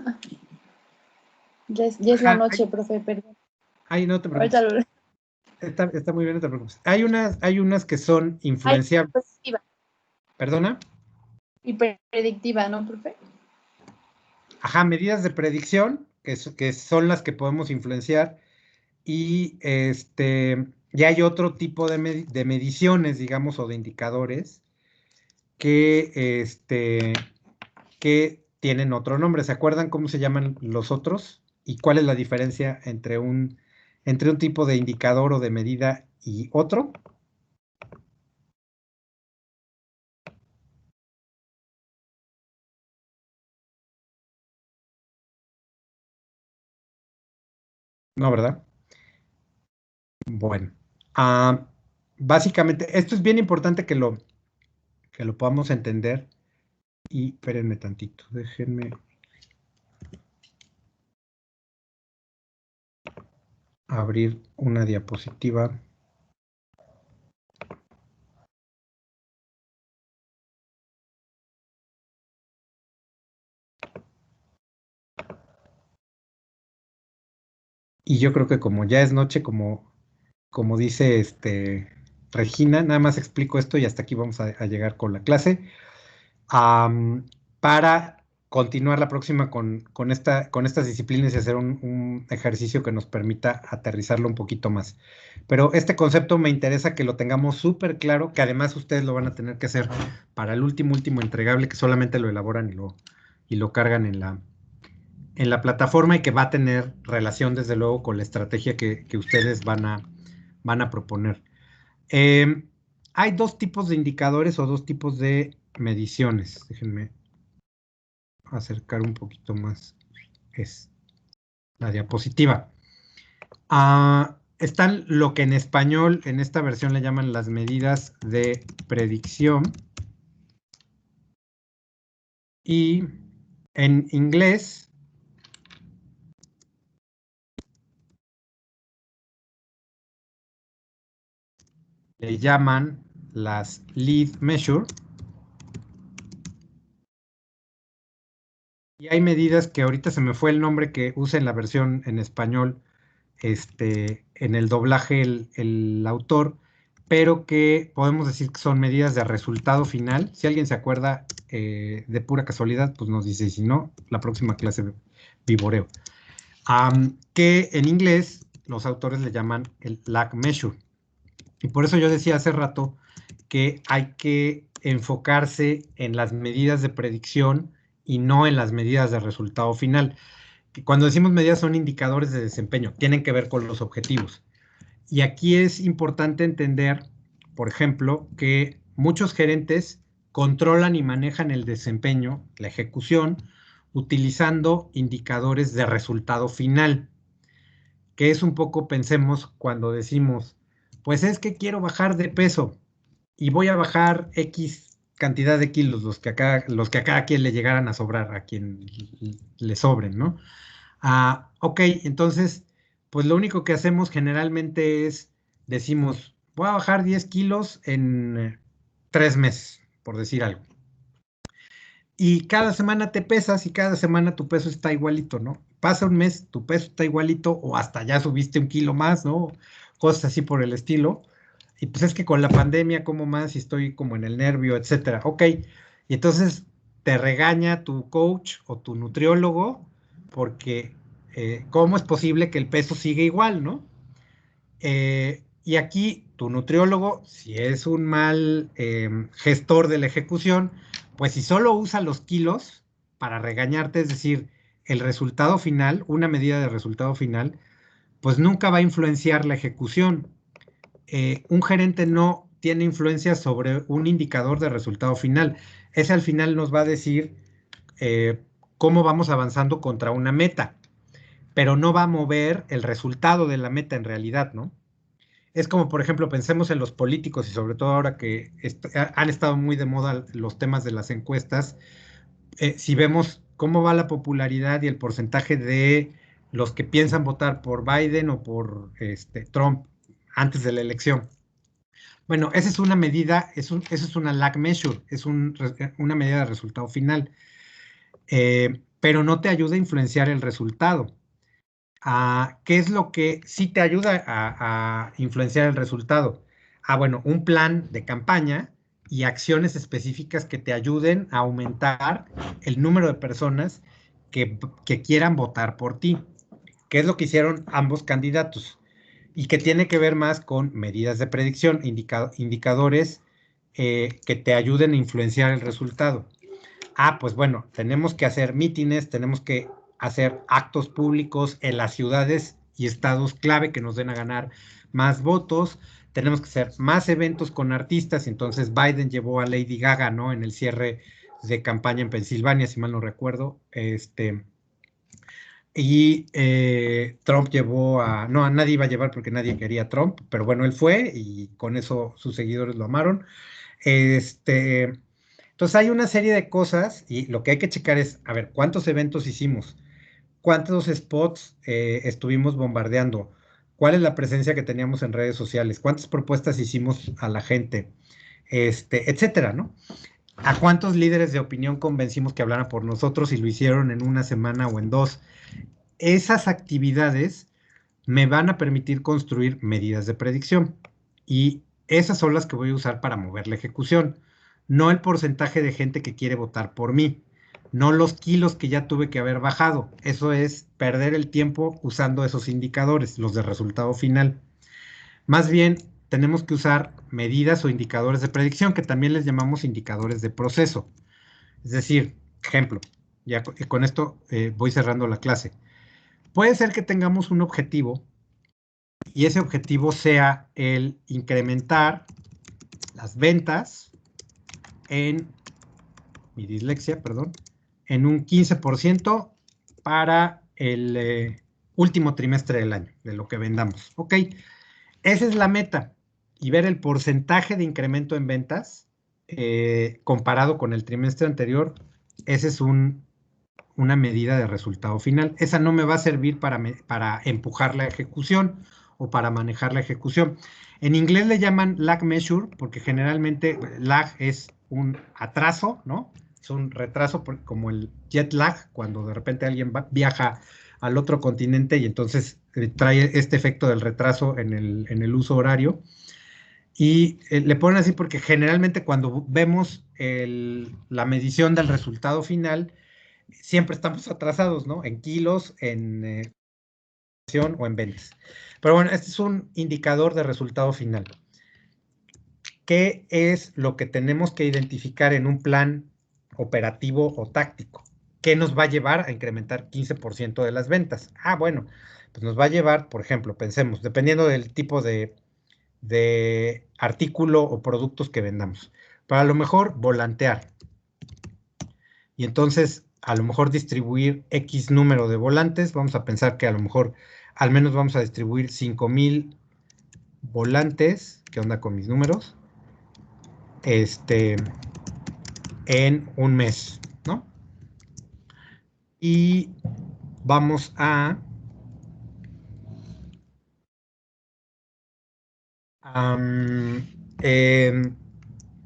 Ya es la noche, profe, perdón. Ay, no te preocupes. Está muy bien, no te preocupes. Hay unas que son influenciables. Predictiva. ¿Perdona? Y predictiva, ¿no, profe? Ajá, medidas de predicción, que son las que podemos influenciar. Y ya hay otro tipo de mediciones, digamos, o de indicadores que tienen otro nombre. ¿Se acuerdan cómo se llaman los otros? ¿Y cuál es la diferencia entre un tipo de indicador o de medida y otro? No, ¿verdad? Bueno, básicamente, esto es bien importante que lo podamos entender. Y espérenme tantito, déjenme abrir una diapositiva. Y yo creo que como ya es noche, como dice Regina, nada más explico esto y hasta aquí vamos a llegar con la clase. Para continuar la próxima con estas disciplinas y hacer un ejercicio que nos permita aterrizarlo un poquito más. Pero este concepto me interesa que lo tengamos súper claro, que además ustedes lo van a tener que hacer para el último entregable, que solamente lo elaboran y lo cargan en la plataforma y que va a tener relación desde luego con la estrategia que ustedes van a proponer. Hay dos tipos de indicadores o dos tipos de mediciones. Déjenme acercar un poquito más es la diapositiva. Están lo que en español, en esta versión le llaman las medidas de predicción. Y en inglés le llaman las lead measure. Y hay medidas que ahorita se me fue el nombre que usa en la versión en español, en el doblaje el autor, pero que podemos decir que son medidas de resultado final. Si alguien se acuerda de pura casualidad, pues nos dice, y si no, la próxima clase vivoreo. Que en inglés los autores le llaman el lag measure. Y por eso yo decía hace rato que hay que enfocarse en las medidas de predicción y no en las medidas de resultado final. Que cuando decimos medidas son indicadores de desempeño, tienen que ver con los objetivos. Y aquí es importante entender, por ejemplo, que muchos gerentes controlan y manejan el desempeño, la ejecución, utilizando indicadores de resultado final, que es un poco, pensemos, cuando decimos, pues es que quiero bajar de peso y voy a bajar X cantidad de kilos, los que a cada quien le llegaran a sobrar, a quien le sobren, ¿no? Ok, entonces, pues lo único que hacemos generalmente es, decimos, voy a bajar 10 kilos en 3 meses, por decir algo. Y cada semana te pesas y cada semana tu peso está igualito, ¿no? Pasa un mes, tu peso está igualito o hasta ya subiste 1 kilo más, ¿no? Cosas así por el estilo. Y pues es que con la pandemia como más y estoy como en el nervio, etcétera. Ok, y entonces te regaña tu coach o tu nutriólogo porque ¿cómo es posible que el peso siga igual, no? Y aquí tu nutriólogo, si es un mal gestor de la ejecución, pues si solo usa los kilos para regañarte, es decir, el resultado final, una medida de resultado final, pues nunca va a influenciar la ejecución. Un gerente no tiene influencia sobre un indicador de resultado final. Ese al final nos va a decir cómo vamos avanzando contra una meta, pero no va a mover el resultado de la meta en realidad, ¿no? Es como, por ejemplo, pensemos en los políticos y sobre todo ahora que han estado muy de moda los temas de las encuestas, si vemos cómo va la popularidad y el porcentaje de los que piensan votar por Biden o por Trump antes de la elección. Bueno, esa es una medida, esa es una lag measure, es una medida de resultado final, pero no te ayuda a influenciar el resultado. ¿Qué es lo que sí te ayuda a influenciar el resultado? Bueno, un plan de campaña y acciones específicas que te ayuden a aumentar el número de personas que quieran votar por ti. ¿Qué es lo que hicieron ambos candidatos? Y que tiene que ver más con medidas de predicción, indicadores que te ayuden a influenciar el resultado. Pues bueno, tenemos que hacer mítines, tenemos que hacer actos públicos en las ciudades y estados clave que nos den a ganar más votos, tenemos que hacer más eventos con artistas, entonces Biden llevó a Lady Gaga, ¿no? En el cierre de campaña en Pensilvania, si mal no recuerdo, y Trump llevó no, a nadie iba a llevar porque nadie quería a Trump, pero bueno, él fue y con eso sus seguidores lo amaron. Entonces hay una serie de cosas y lo que hay que checar es, a ver, ¿cuántos eventos hicimos? ¿Cuántos spots estuvimos bombardeando? ¿Cuál es la presencia que teníamos en redes sociales? ¿Cuántas propuestas hicimos a la gente? Etcétera, ¿no? ¿A cuántos líderes de opinión convencimos que hablaran por nosotros y lo hicieron en una semana o en 2? Esas actividades me van a permitir construir medidas de predicción y esas son las que voy a usar para mover la ejecución, no el porcentaje de gente que quiere votar por mí. no los kilos que ya tuve que haber bajado. Eso es perder el tiempo usando esos indicadores, los de resultado final. Más bien, tenemos que usar medidas o indicadores de predicción, que también les llamamos indicadores de proceso. Es decir, ejemplo, ya con esto voy cerrando la clase. Puede ser que tengamos un objetivo y ese objetivo sea el incrementar las ventas en, mi dislexia, perdón, en un 15% para el último trimestre del año, de lo que vendamos. Ok, esa es la meta. Y ver el porcentaje de incremento en ventas comparado con el trimestre anterior, esa es una medida de resultado final. Esa no me va a servir para empujar la ejecución o para manejar la ejecución. En inglés le llaman lag measure, porque generalmente lag es un atraso, ¿no? Es un retraso como el jet lag, cuando de repente alguien viaja al otro continente y entonces trae este efecto del retraso en el uso horario. Y le ponen así porque generalmente cuando vemos la medición del resultado final, siempre estamos atrasados, ¿no? En kilos, en o en ventas. Pero bueno, este es un indicador de resultado final. ¿Qué es lo que tenemos que identificar en un plan operativo o táctico? ¿Qué nos va a llevar a incrementar 15% de las ventas? Ah, bueno, pues nos va a llevar, por ejemplo, pensemos, dependiendo del tipo de artículo o productos que vendamos. Para lo mejor, volantear. Y entonces, a lo mejor distribuir X número de volantes. Vamos a pensar que a lo mejor al menos vamos a distribuir 5,000 volantes. ¿Qué onda con mis números? En un mes, ¿no? Y vamos a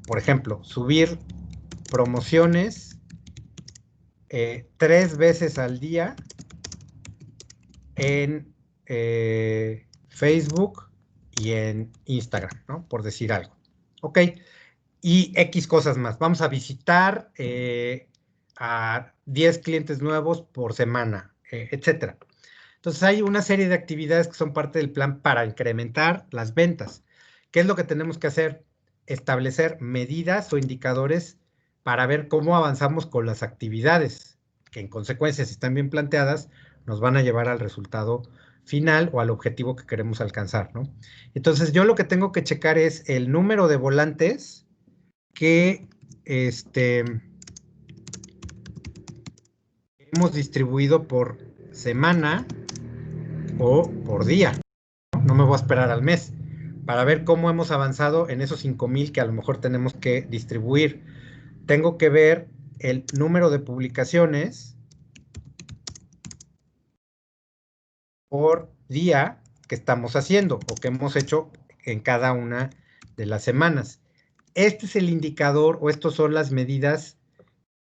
por ejemplo, subir promociones 3 veces al día en Facebook y en Instagram, ¿no? Por decir algo. Ok. Y X cosas más. Vamos a visitar a 10 clientes nuevos por semana, etcétera. Entonces hay una serie de actividades que son parte del plan para incrementar las ventas. ¿Qué es lo que tenemos que hacer? Establecer medidas o indicadores para ver cómo avanzamos con las actividades, que en consecuencia, si están bien planteadas, nos van a llevar al resultado final o al objetivo que queremos alcanzar, ¿no? Entonces yo lo que tengo que checar es el número de volantes que hemos distribuido por semana o por día. No me voy a esperar al mes para ver cómo hemos avanzado en esos 5,000 que a lo mejor tenemos que distribuir. Tengo que ver el número de publicaciones por día que estamos haciendo o que hemos hecho en cada una de las semanas. Este es el indicador o estas son las medidas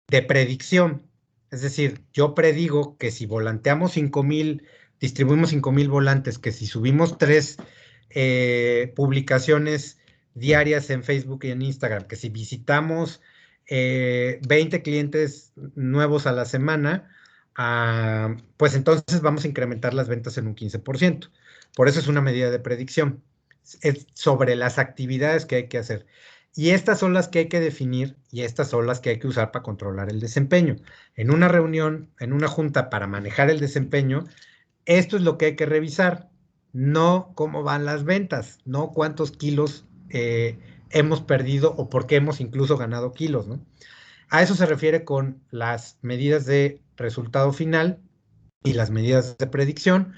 de predicción. Es decir, yo predigo que si volanteamos 5,000, distribuimos 5,000 volantes, que si subimos 3 publicaciones diarias en Facebook y en Instagram, que si visitamos 20 clientes nuevos a la semana, pues entonces vamos a incrementar las ventas en un 15%. Por eso es una medida de predicción. Es sobre las actividades que hay que hacer. Y estas son las que hay que definir y estas son las que hay que usar para controlar el desempeño. En una reunión, en una junta para manejar el desempeño, esto es lo que hay que revisar, no cómo van las ventas, no cuántos kilos hemos perdido o por qué hemos incluso ganado kilos, ¿no? A eso se refiere con las medidas de resultado final y las medidas de predicción.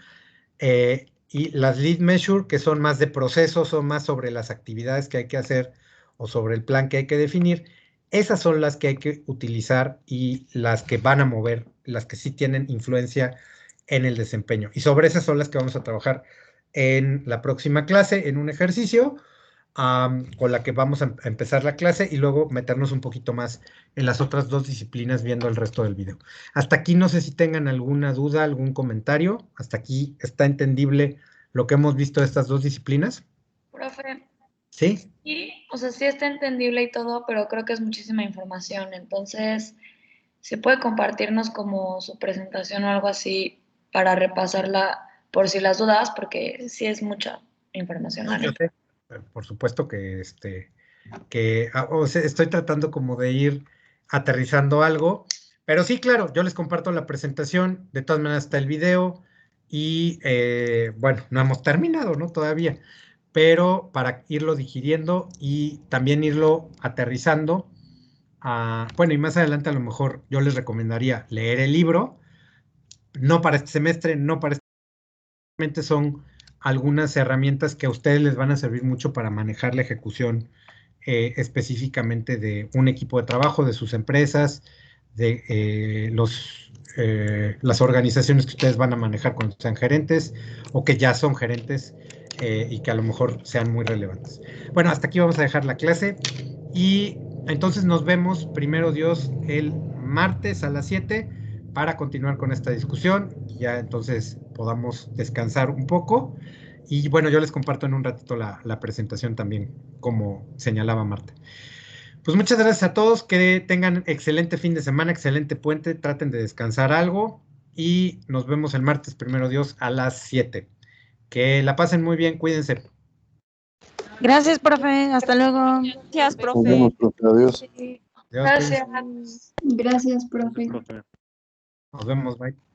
Y las lead measure, que son más de proceso, son más sobre las actividades que hay que hacer o sobre el plan que hay que definir, esas son las que hay que utilizar y las que van a mover, las que sí tienen influencia en el desempeño. Y sobre esas son las que vamos a trabajar en la próxima clase, en un ejercicio con la que vamos a empezar la clase y luego meternos un poquito más en las otras 2 disciplinas viendo el resto del video. Hasta aquí no sé si tengan alguna duda, algún comentario. Hasta aquí está entendible lo que hemos visto de estas 2 disciplinas. Profe. ¿Sí? Sí, o sea, sí está entendible y todo, pero creo que es muchísima información. Entonces, si puede compartirnos como su presentación o algo así para repasarla por si las dudas, porque sí es mucha información. No, yo sé, por supuesto que o sea, estoy tratando como de ir aterrizando algo, pero sí, claro, yo les comparto la presentación, de todas maneras está el video y bueno, no hemos terminado, ¿no? Todavía, pero para irlo digiriendo y también irlo aterrizando, bueno, y más adelante a lo mejor yo les recomendaría leer el libro, no para este semestre, no para este semestre, son algunas herramientas que a ustedes les van a servir mucho para manejar la ejecución específicamente de un equipo de trabajo, de sus empresas, de las organizaciones que ustedes van a manejar cuando sean gerentes o que ya son gerentes y que a lo mejor sean muy relevantes. Bueno, hasta aquí vamos a dejar la clase y entonces nos vemos, primero Dios, el martes a las 7 para continuar con esta discusión y ya entonces podamos descansar un poco. Y bueno, yo les comparto en un ratito la presentación también, como señalaba Marta. Pues muchas gracias a todos, que tengan excelente fin de semana, excelente puente, traten de descansar algo y nos vemos el martes, primero Dios, a las 7. Que la pasen muy bien, cuídense. Gracias, profe. Hasta luego. Gracias, Nos profe. vemos, profe. Adiós. Adiós, Gracias. cuídense. Gracias, profe. Profe. Nos vemos, bye.